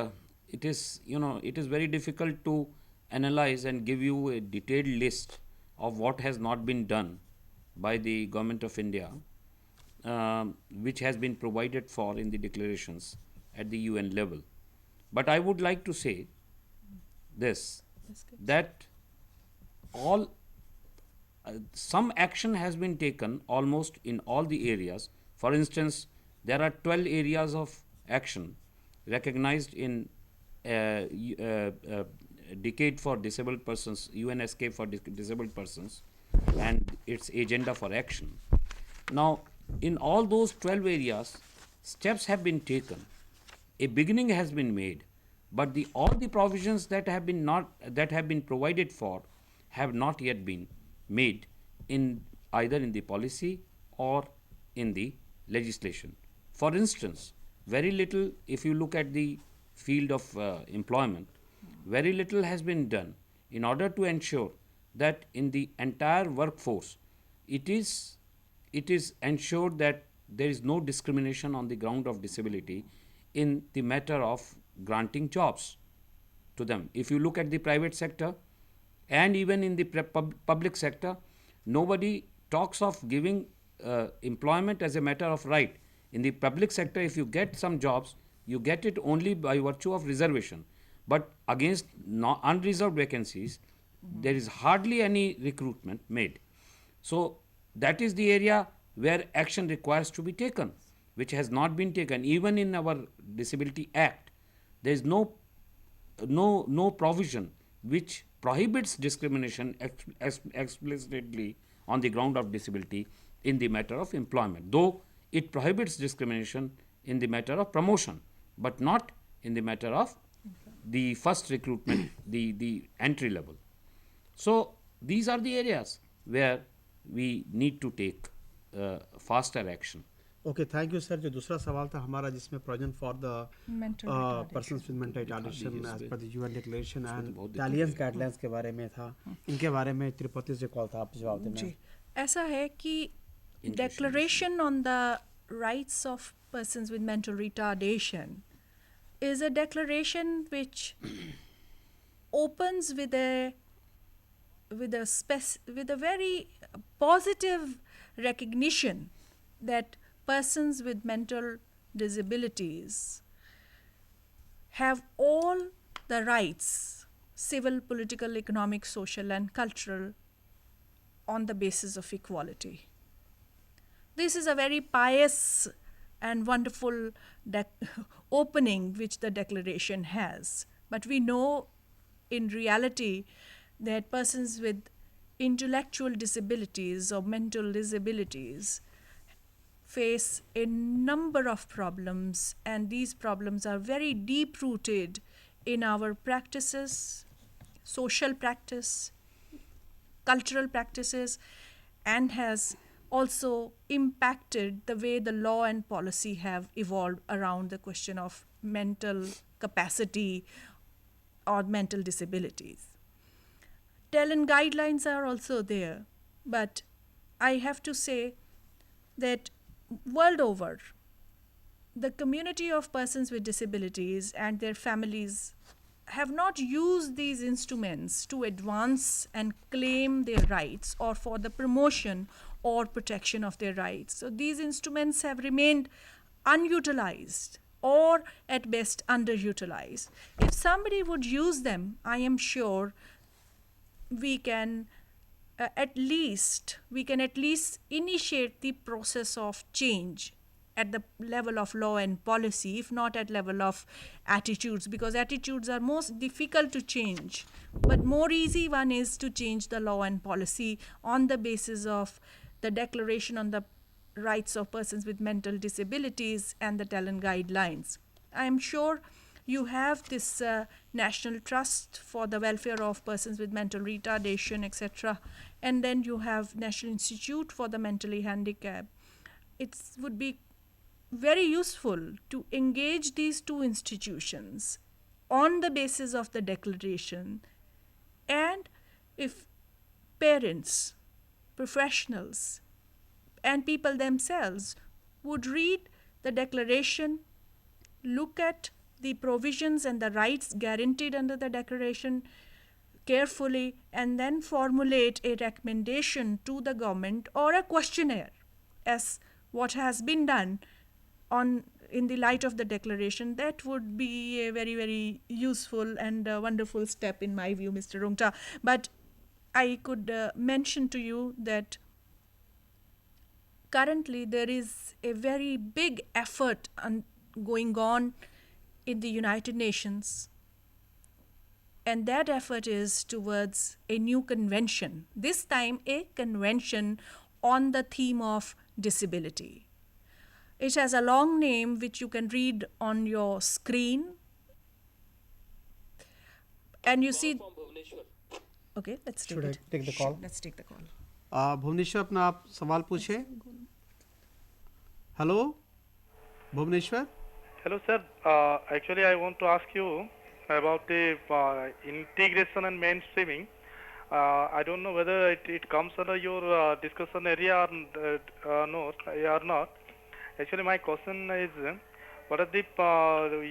it is, it is very difficult to analyze and give you a detailed list of what has not been done by the government of India, which has been provided for in the declarations at the UN level. But I would like to say this, that all some action has been taken almost in all the areas. For instance, there are 12 areas of action recognized in Decade for Disabled Persons, UNSK for Disabled Persons, and its agenda for action. Now, in all those 12 areas, steps have been taken. A beginning has been made, but all the provisions that have been provided for have not yet been made in either in the policy or in the legislation. For instance, very little, if you look at the field of employment, very little has been done in order to ensure that in the entire workforce it is ensured that there is no discrimination on the ground of disability in the matter of granting jobs to them. If you look at the private sector and even in the public sector, nobody talks of giving employment as a matter of right. In the public sector, if you get some jobs, you get it only by virtue of reservation. But against unreserved vacancies, there is hardly any recruitment made. So that is the area where action requires to be taken, which has not been taken. Even in our Disability Act, there is no provision which prohibits discrimination explicitly on the ground of disability in the matter of employment, though it prohibits discrimination in the matter of promotion, but not in the matter of the first recruitment, the entry level. So these are the areas where we need to take faster action. Okay, thank you sir. जो दूसरा सवाल था हमारा, जिसमें provision for the Mental retardation. Persons with mental retardation दिखा as दीजिए पर the UN declaration इसमें तो एंड बहुत इटालियंस गाइडलाइंस के बारे में था। इनके बारे में तिरुपति से कॉल था, आप जवाब देना। जी, ऐसा है कि English, Declaration on the Rights of Persons with Mental Retardation is a declaration which opens with a very positive recognition that persons with mental disabilities have all the rights, civil, political, economic, social, and cultural, on the basis of equality. This is a very pious and wonderful opening which the declaration has. But we know in reality that persons with intellectual disabilities or mental disabilities face a number of problems, and these problems are very deep rooted in our practices, social practice, cultural practices, and has also impacted the way the law and policy have evolved around the question of mental capacity or mental disabilities. Talent guidelines are also there, but I have to say that world over, the community of persons with disabilities and their families have not used these instruments to advance and claim their rights or for the promotion or protection of their rights. So these instruments have remained unutilized or at best underutilized. If somebody would use them, I am sure we can at least initiate the process of change at the level of law and policy, if not at level of attitudes, because attitudes are most difficult to change, but more easy one is to change the law and policy on the basis of the Declaration on the Rights of Persons with Mental Disabilities and the talent guidelines. I am sure you have this National Trust for the Welfare of Persons with Mental Retardation, etc. And then you have National Institute for the Mentally Handicapped. It would be very useful to engage these two institutions on the basis of the declaration, and if parents, professionals, and people themselves would read the declaration, look at the provisions and the rights guaranteed under the declaration carefully, and then formulate a recommendation to the government or a questionnaire, as what has been done in the light of the declaration, that would be a very, very useful and wonderful step in my view, Mr. Rungta. But I could mention to you that currently there is a very big effort going on in the United Nations, and that effort is towards a new convention, this time a convention on the theme of disability. It has a long name which you can read on your screen, and you see. Okay, let's take Should I it. take the call? Let's take the call. Bhubaneswar, अपना आप सवाल पूछे। Hello Bhubaneswar. Hello, sir. Actually, I want to ask you about the integration and mainstreaming. I don't know whether it comes under your discussion area or not. Actually, my question is, what are the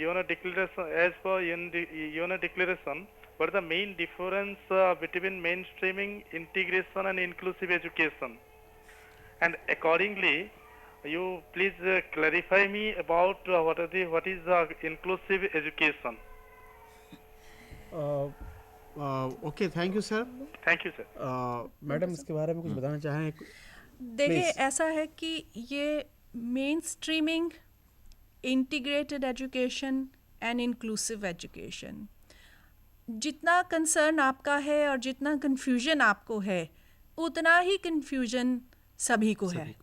UN declaration, as per UN declaration, what is the main difference between mainstreaming, integration, and inclusive education? And accordingly, you please clarify me about what is inclusive education. Okay, thank you sir. Thank you, sir. Madam, इसके बारे में कुछ बताना चाहें? देखिए, Please. ऐसा है कि ये main streaming, integrated education and inclusive education, जितना कंसर्न आपका है और जितना कन्फ्यूजन आपको है, उतना ही कन्फ्यूजन सभी को है।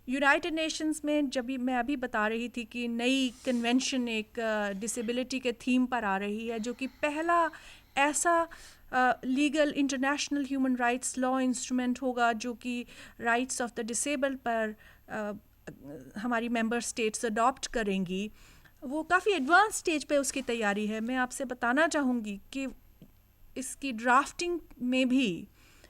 यूनाइटेड नेशंस में जब भी मैं अभी बता रही थी कि नई कन्वेंशन एक डिसेबिलिटी के थीम पर आ रही है, जो कि पहला ऐसा legal international human rights law instrument होगा जो कि राइट्स ऑफ द डिसेबल्ड पर हमारी मेंबर स्टेट्स अडॉप्ट करेंगी, वो काफ़ी एडवांस स्टेज पे उसकी तैयारी है. मैं आपसे बताना चाहूँगी कि इसकी ड्राफ्टिंग में भी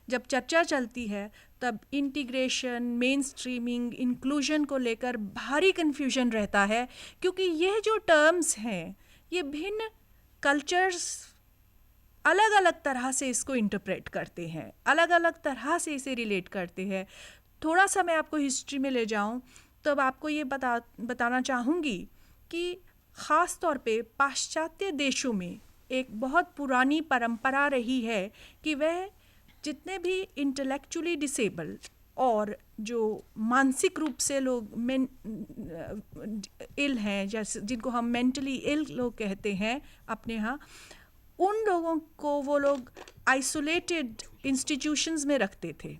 जब चर्चा चलती है तब इंटीग्रेशन, मेन स्ट्रीमिंग, इंक्लूजन को लेकर भारी कन्फ्यूजन रहता है, क्योंकि यह जो टर्म्स हैं ये भिन्न कल्चर्स अलग अलग तरह से इसको इंटरप्रेट करते हैं, अलग अलग तरह से इसे रिलेट करते हैं. थोड़ा सा मैं आपको हिस्ट्री में ले जाऊं तब आपको ये बताना चाहूँगी कि ख़ास तौर पे पाश्चात्य देशों में एक बहुत पुरानी परंपरा रही है कि वह जितने भी इंटेलेक्चुअली डिसेबल्ड और जो मानसिक रूप से लोग इल हैं, जैसे जिनको हम मेंटली इल लोग कहते हैं अपने यहाँ, उन लोगों को वो लोग आइसोलेटेड इंस्टीट्यूशंस में रखते थे.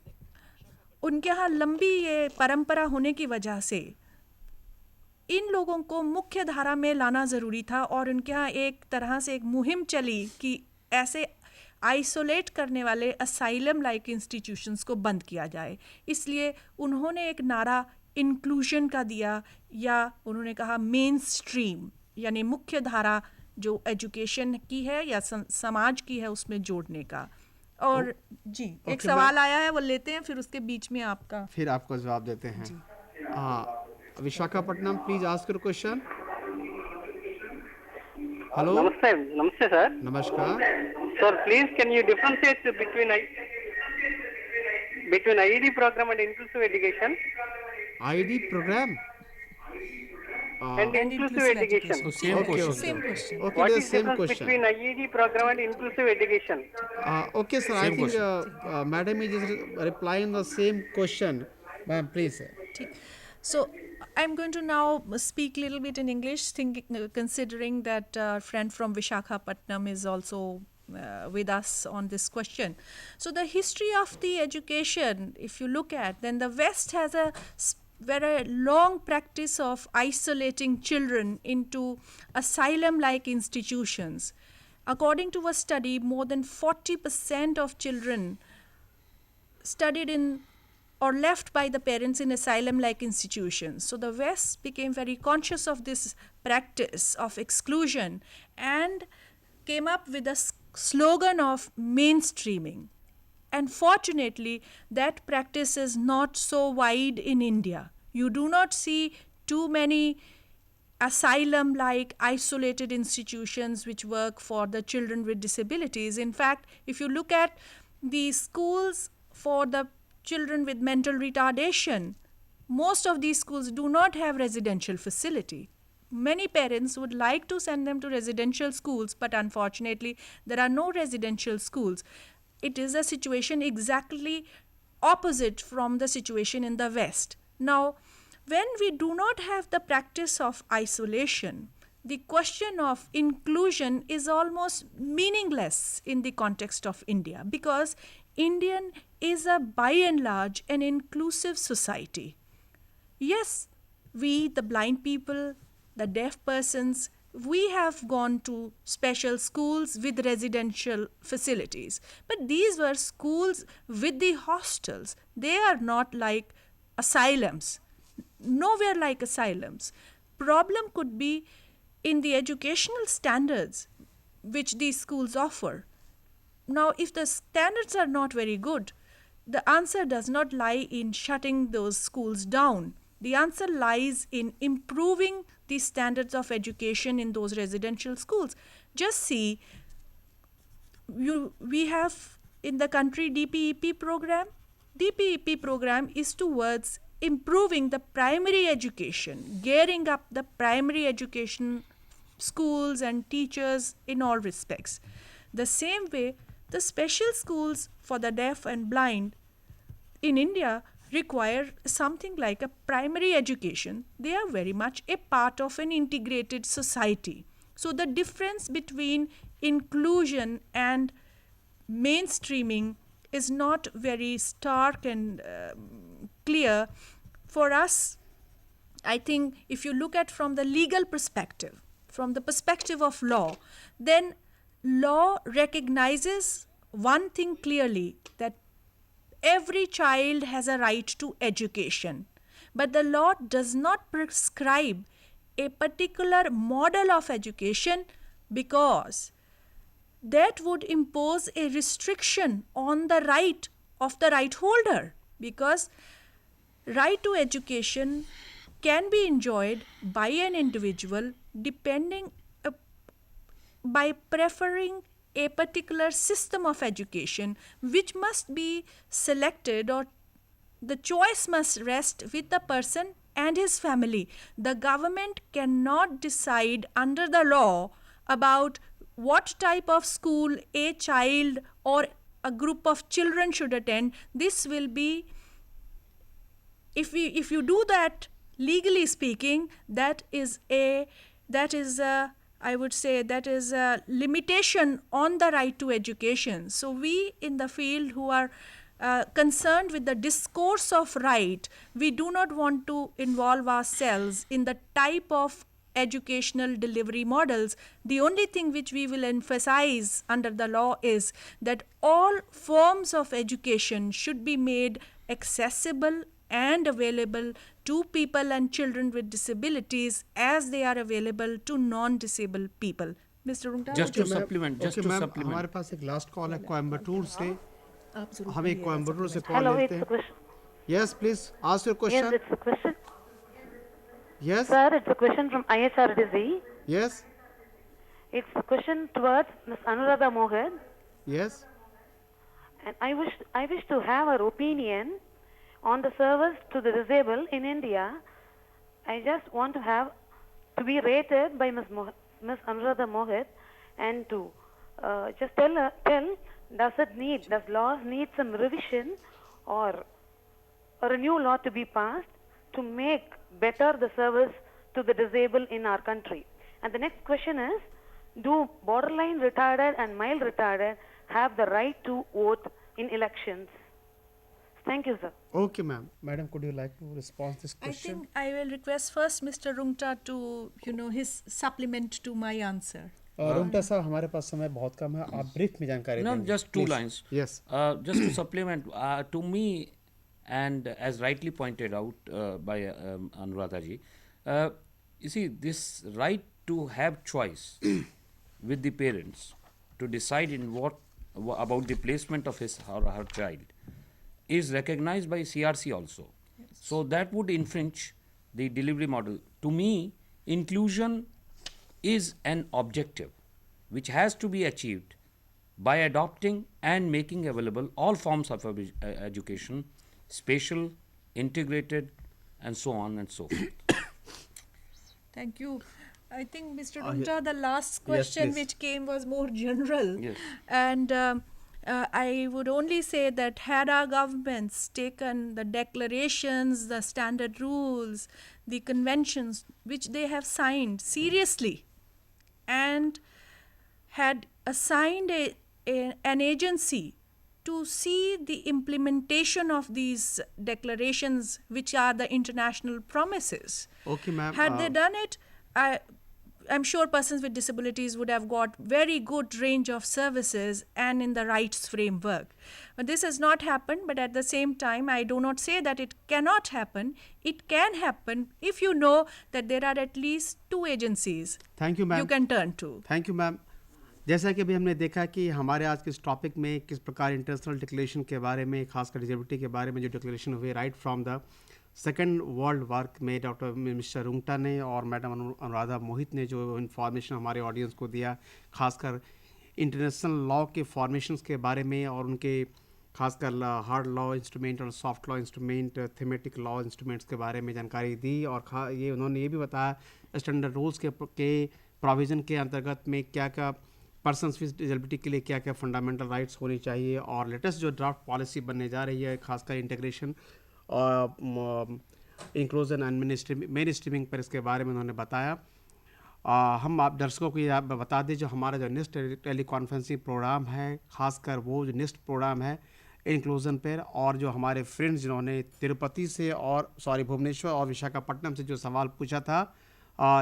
उनके यहाँ लंबी ये परंपरा होने की वजह से इन लोगों को मुख्य धारा में लाना ज़रूरी था, और उनके यहाँ एक तरह से एक मुहिम चली कि ऐसे आइसोलेट करने वाले असाइलम लाइक इंस्टीट्यूशंस को बंद किया जाए. इसलिए उन्होंने एक नारा इंक्लूजन का दिया, या उन्होंने कहा मेन स्ट्रीम, यानी मुख्य धारा जो एजुकेशन की है या समाज की है उसमें जोड़ने का. और जी एक सवाल आया है, वो लेते हैं, फिर उसके बीच में आपका फिर आपको जवाब देते हैं. हाँ, Visakhapatnam, please ask your question. Hello. नमस्ते. नमस्ते सर. नमस्कार. Sir, please can you differentiate between IED program and inclusive education? ID program. And inclusive education. So same question. Same question. Okay, What the is same difference question. between IED program and inclusive education? Okay, sir. Same I think madam is replying the same question. Ma'am, please. So I'm going to now speak a little bit in English, considering that our friend from Vishakhapatnam is also with us on this question. So the history of the education, if you look at, then the West has a very long practice of isolating children into asylum-like institutions. According to a study, more than 40% of children studied in or left by the parents in asylum-like institutions. So the West became very conscious of this practice of exclusion and came up with a slogan of mainstreaming. And fortunately, that practice is not so wide in India. You do not see too many asylum-like isolated institutions which work for the children with disabilities. In fact, if you look at the schools for the children with mental retardation, most of these schools do not have residential facility. Many parents would like to send them to residential schools, but unfortunately, there are no residential schools. It is a situation exactly opposite from the situation in the West. Now, when we do not have the practice of isolation, the question of inclusion is almost meaningless in the context of India, because Indian is by and large an inclusive society. Yes, we, the blind people, the deaf persons, we have gone to special schools with residential facilities. But these were schools with the hostels. They are not like asylums. Nowhere like asylums. Problem could be in the educational standards which these schools offer. Now, if the standards are not very good, the answer does not lie in shutting those schools down. The answer lies in improving the standards of education in those residential schools. Just see, we have in the country DPEP program. DPEP program is towards improving the primary education, gearing up the primary education schools and teachers in all respects. The same way, the special schools for the deaf and blind in India require something like a primary education. They are very much a part of an integrated society. So the difference between inclusion and mainstreaming is not very stark and clear. For us, I think if you look at from the legal perspective, from the perspective of law, then law recognizes one thing clearly, that every child has a right to education, but the law does not prescribe a particular model of education, because that would impose a restriction on the right of the right holder, because right to education can be enjoyed by an individual depending by preferring a particular system of education, which must be selected, or the choice must rest with the person and his family. The government cannot decide under the law about what type of school a child or a group of children should attend. This will be, if you do that, legally speaking, that is a I would say that is a limitation on the right to education. So we in the field who are concerned with the discourse of right, we do not want to involve ourselves in the type of educational delivery models. The only thing which we will emphasize under the law is that all forms of education should be made accessible and available to people and children with disabilities as they are available to non-disabled people. Mr. Rungta, Just to supplement, okay ma'am, हमारे पास एक last call है कोयम्बटूर से. हम एक कोयम्बटूर से call Hello, लेते it's a हैं. question. Yes please ask your Yes, question. it's a question. Yes Sir, it's a question from IHRDC. Yes It's a question towards Ms. Anuradha Mohan. Yes And I wish to have her opinion on the service to the disabled in India. I just want to have to be rated by Ms. Anuradha Mohit, and to just tell does laws need some revision, or a new law to be passed to make better the service to the disabled in our country. And the next question is, do borderline retarded and mild retarded have the right to vote in elections? Thank you, sir. Okay ma'am. Madam, could you like to respond this I question? think I will request first Mr. Rungta to, his supplement to my answer. Rungta साहब, हमारे पास समय बहुत कम है, आप brief में जानकारी No, देंगे. just two Please. lines. Yes. Just to supplement, to me, and as rightly pointed out by Anuradha ji, you see, this right to have choice with the parents to decide in about the placement of his or her child is recognized by CRC also. So that would infringe the delivery model. To me, inclusion is an objective which has to be achieved by adopting and making available all forms of education, spatial, integrated, and so on and so forth. Thank you. I think, Mr. Rungta, the last question please. which came was more general. Yes. And I would only say that had our governments taken the declarations, the standard rules, the conventions which they have signed seriously, and had assigned an agency to see the implementation of these declarations, which are the international promises. Okay, ma'am. Had they done it, I'm sure persons with disabilities would have got very good range of services and in the rights framework. But this has not happened, but at the same time, I do not say that it cannot happen. It can happen if you know that there are at least two agencies Thank you, ma'am. you can turn to. Thank you ma'am. जैसा कि अभी हमने देखा कि हमारे आज के इस टॉपिक में किस प्रकार इंटरनेशनल डिक्लेरेशन के बारे में, खासकर डिसेबिलिटी के बारे में जो डिक्लेरेशन हुए right from the second world work में डॉक्टर मिस्टर रुंगटा ने और मैडम अनुराधा मोहित ने जो इन्फॉर्मेशन हमारे ऑडियंस को दिया, खासकर इंटरनेशनल लॉ के फॉर्मेशंस के बारे में और उनके खासकर हार्ड लॉ इंस्ट्रूमेंट और soft law instrument, thematic law instruments के बारे में जानकारी दी. और ये उन्होंने ये भी बताया स्टैंडर्ड रूल्स के प्रोविज़न के अंतर्गत में क्या क्या पर्सनस विद डिसेबिलिटी के लिए क्या क्या फंडामेंटल राइट्स होनी चाहिए, और लेटेस्ट जो ड्राफ्ट पॉलिसी बनने जा रही है खासकर integration inclusion and main streaming पर, इसके बारे में उन्होंने बताया. हम आप दर्शकों को ये बता दें, जो हमारा जो नेक्स्ट टेली कॉन्फ्रेंसिंग प्रोग्राम है, खासकर वो जो नेक्स्ट प्रोग्राम है इंक्लूजन पर, और जो हमारे फ्रेंड्स जिन्होंने तिरुपति से और भुवनेश्वर और विशाखापट्टनम से जो सवाल पूछा था,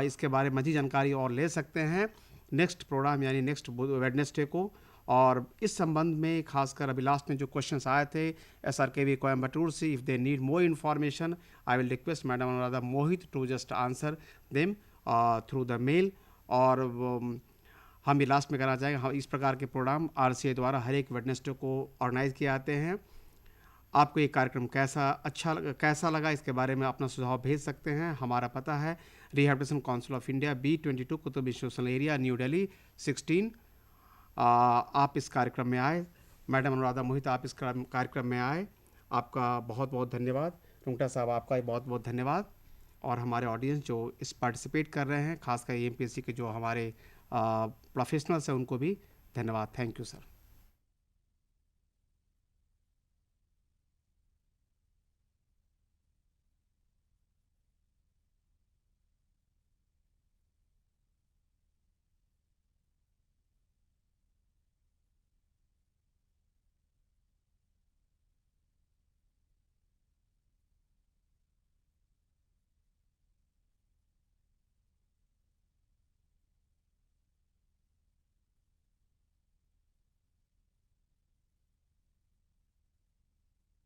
इसके बारे में मज़ीद जानकारी और ले सकते हैं नेक्स्ट प्रोग्राम यानी नेक्स्ट वेडनेसडे को. और इस संबंध में खासकर अभी लास्ट में जो क्वेश्चंस आए थे SRKV कोयम्बटूर से, if they need more information I will request madam Anuradha Mohit to just answer them through the mail. और हम ये लास्ट में कहना चाहेंगे, हम इस प्रकार के प्रोग्राम RCA द्वारा हर एक वेडनेसडे को ऑर्गेनाइज किए जाते हैं। आपको ये कार्यक्रम कैसा लगा, इसके बारे में अपना सुझाव भेज सकते हैं। हमारा पता है rehabilitation council of India, B22 Qutub institutional area, new Delhi 16। आप इस कार्यक्रम में आए, मैडम अनुराधा मोहित आप इस कार्यक्रम में आए, आपका बहुत बहुत धन्यवाद। रुंगटा साहब आपका भी बहुत बहुत धन्यवाद। और हमारे ऑडियंस जो इस पार्टिसिपेट कर रहे हैं, खासकर MPSC के जो हमारे प्रोफेशनल्स हैं, उनको भी धन्यवाद। Thank you sir.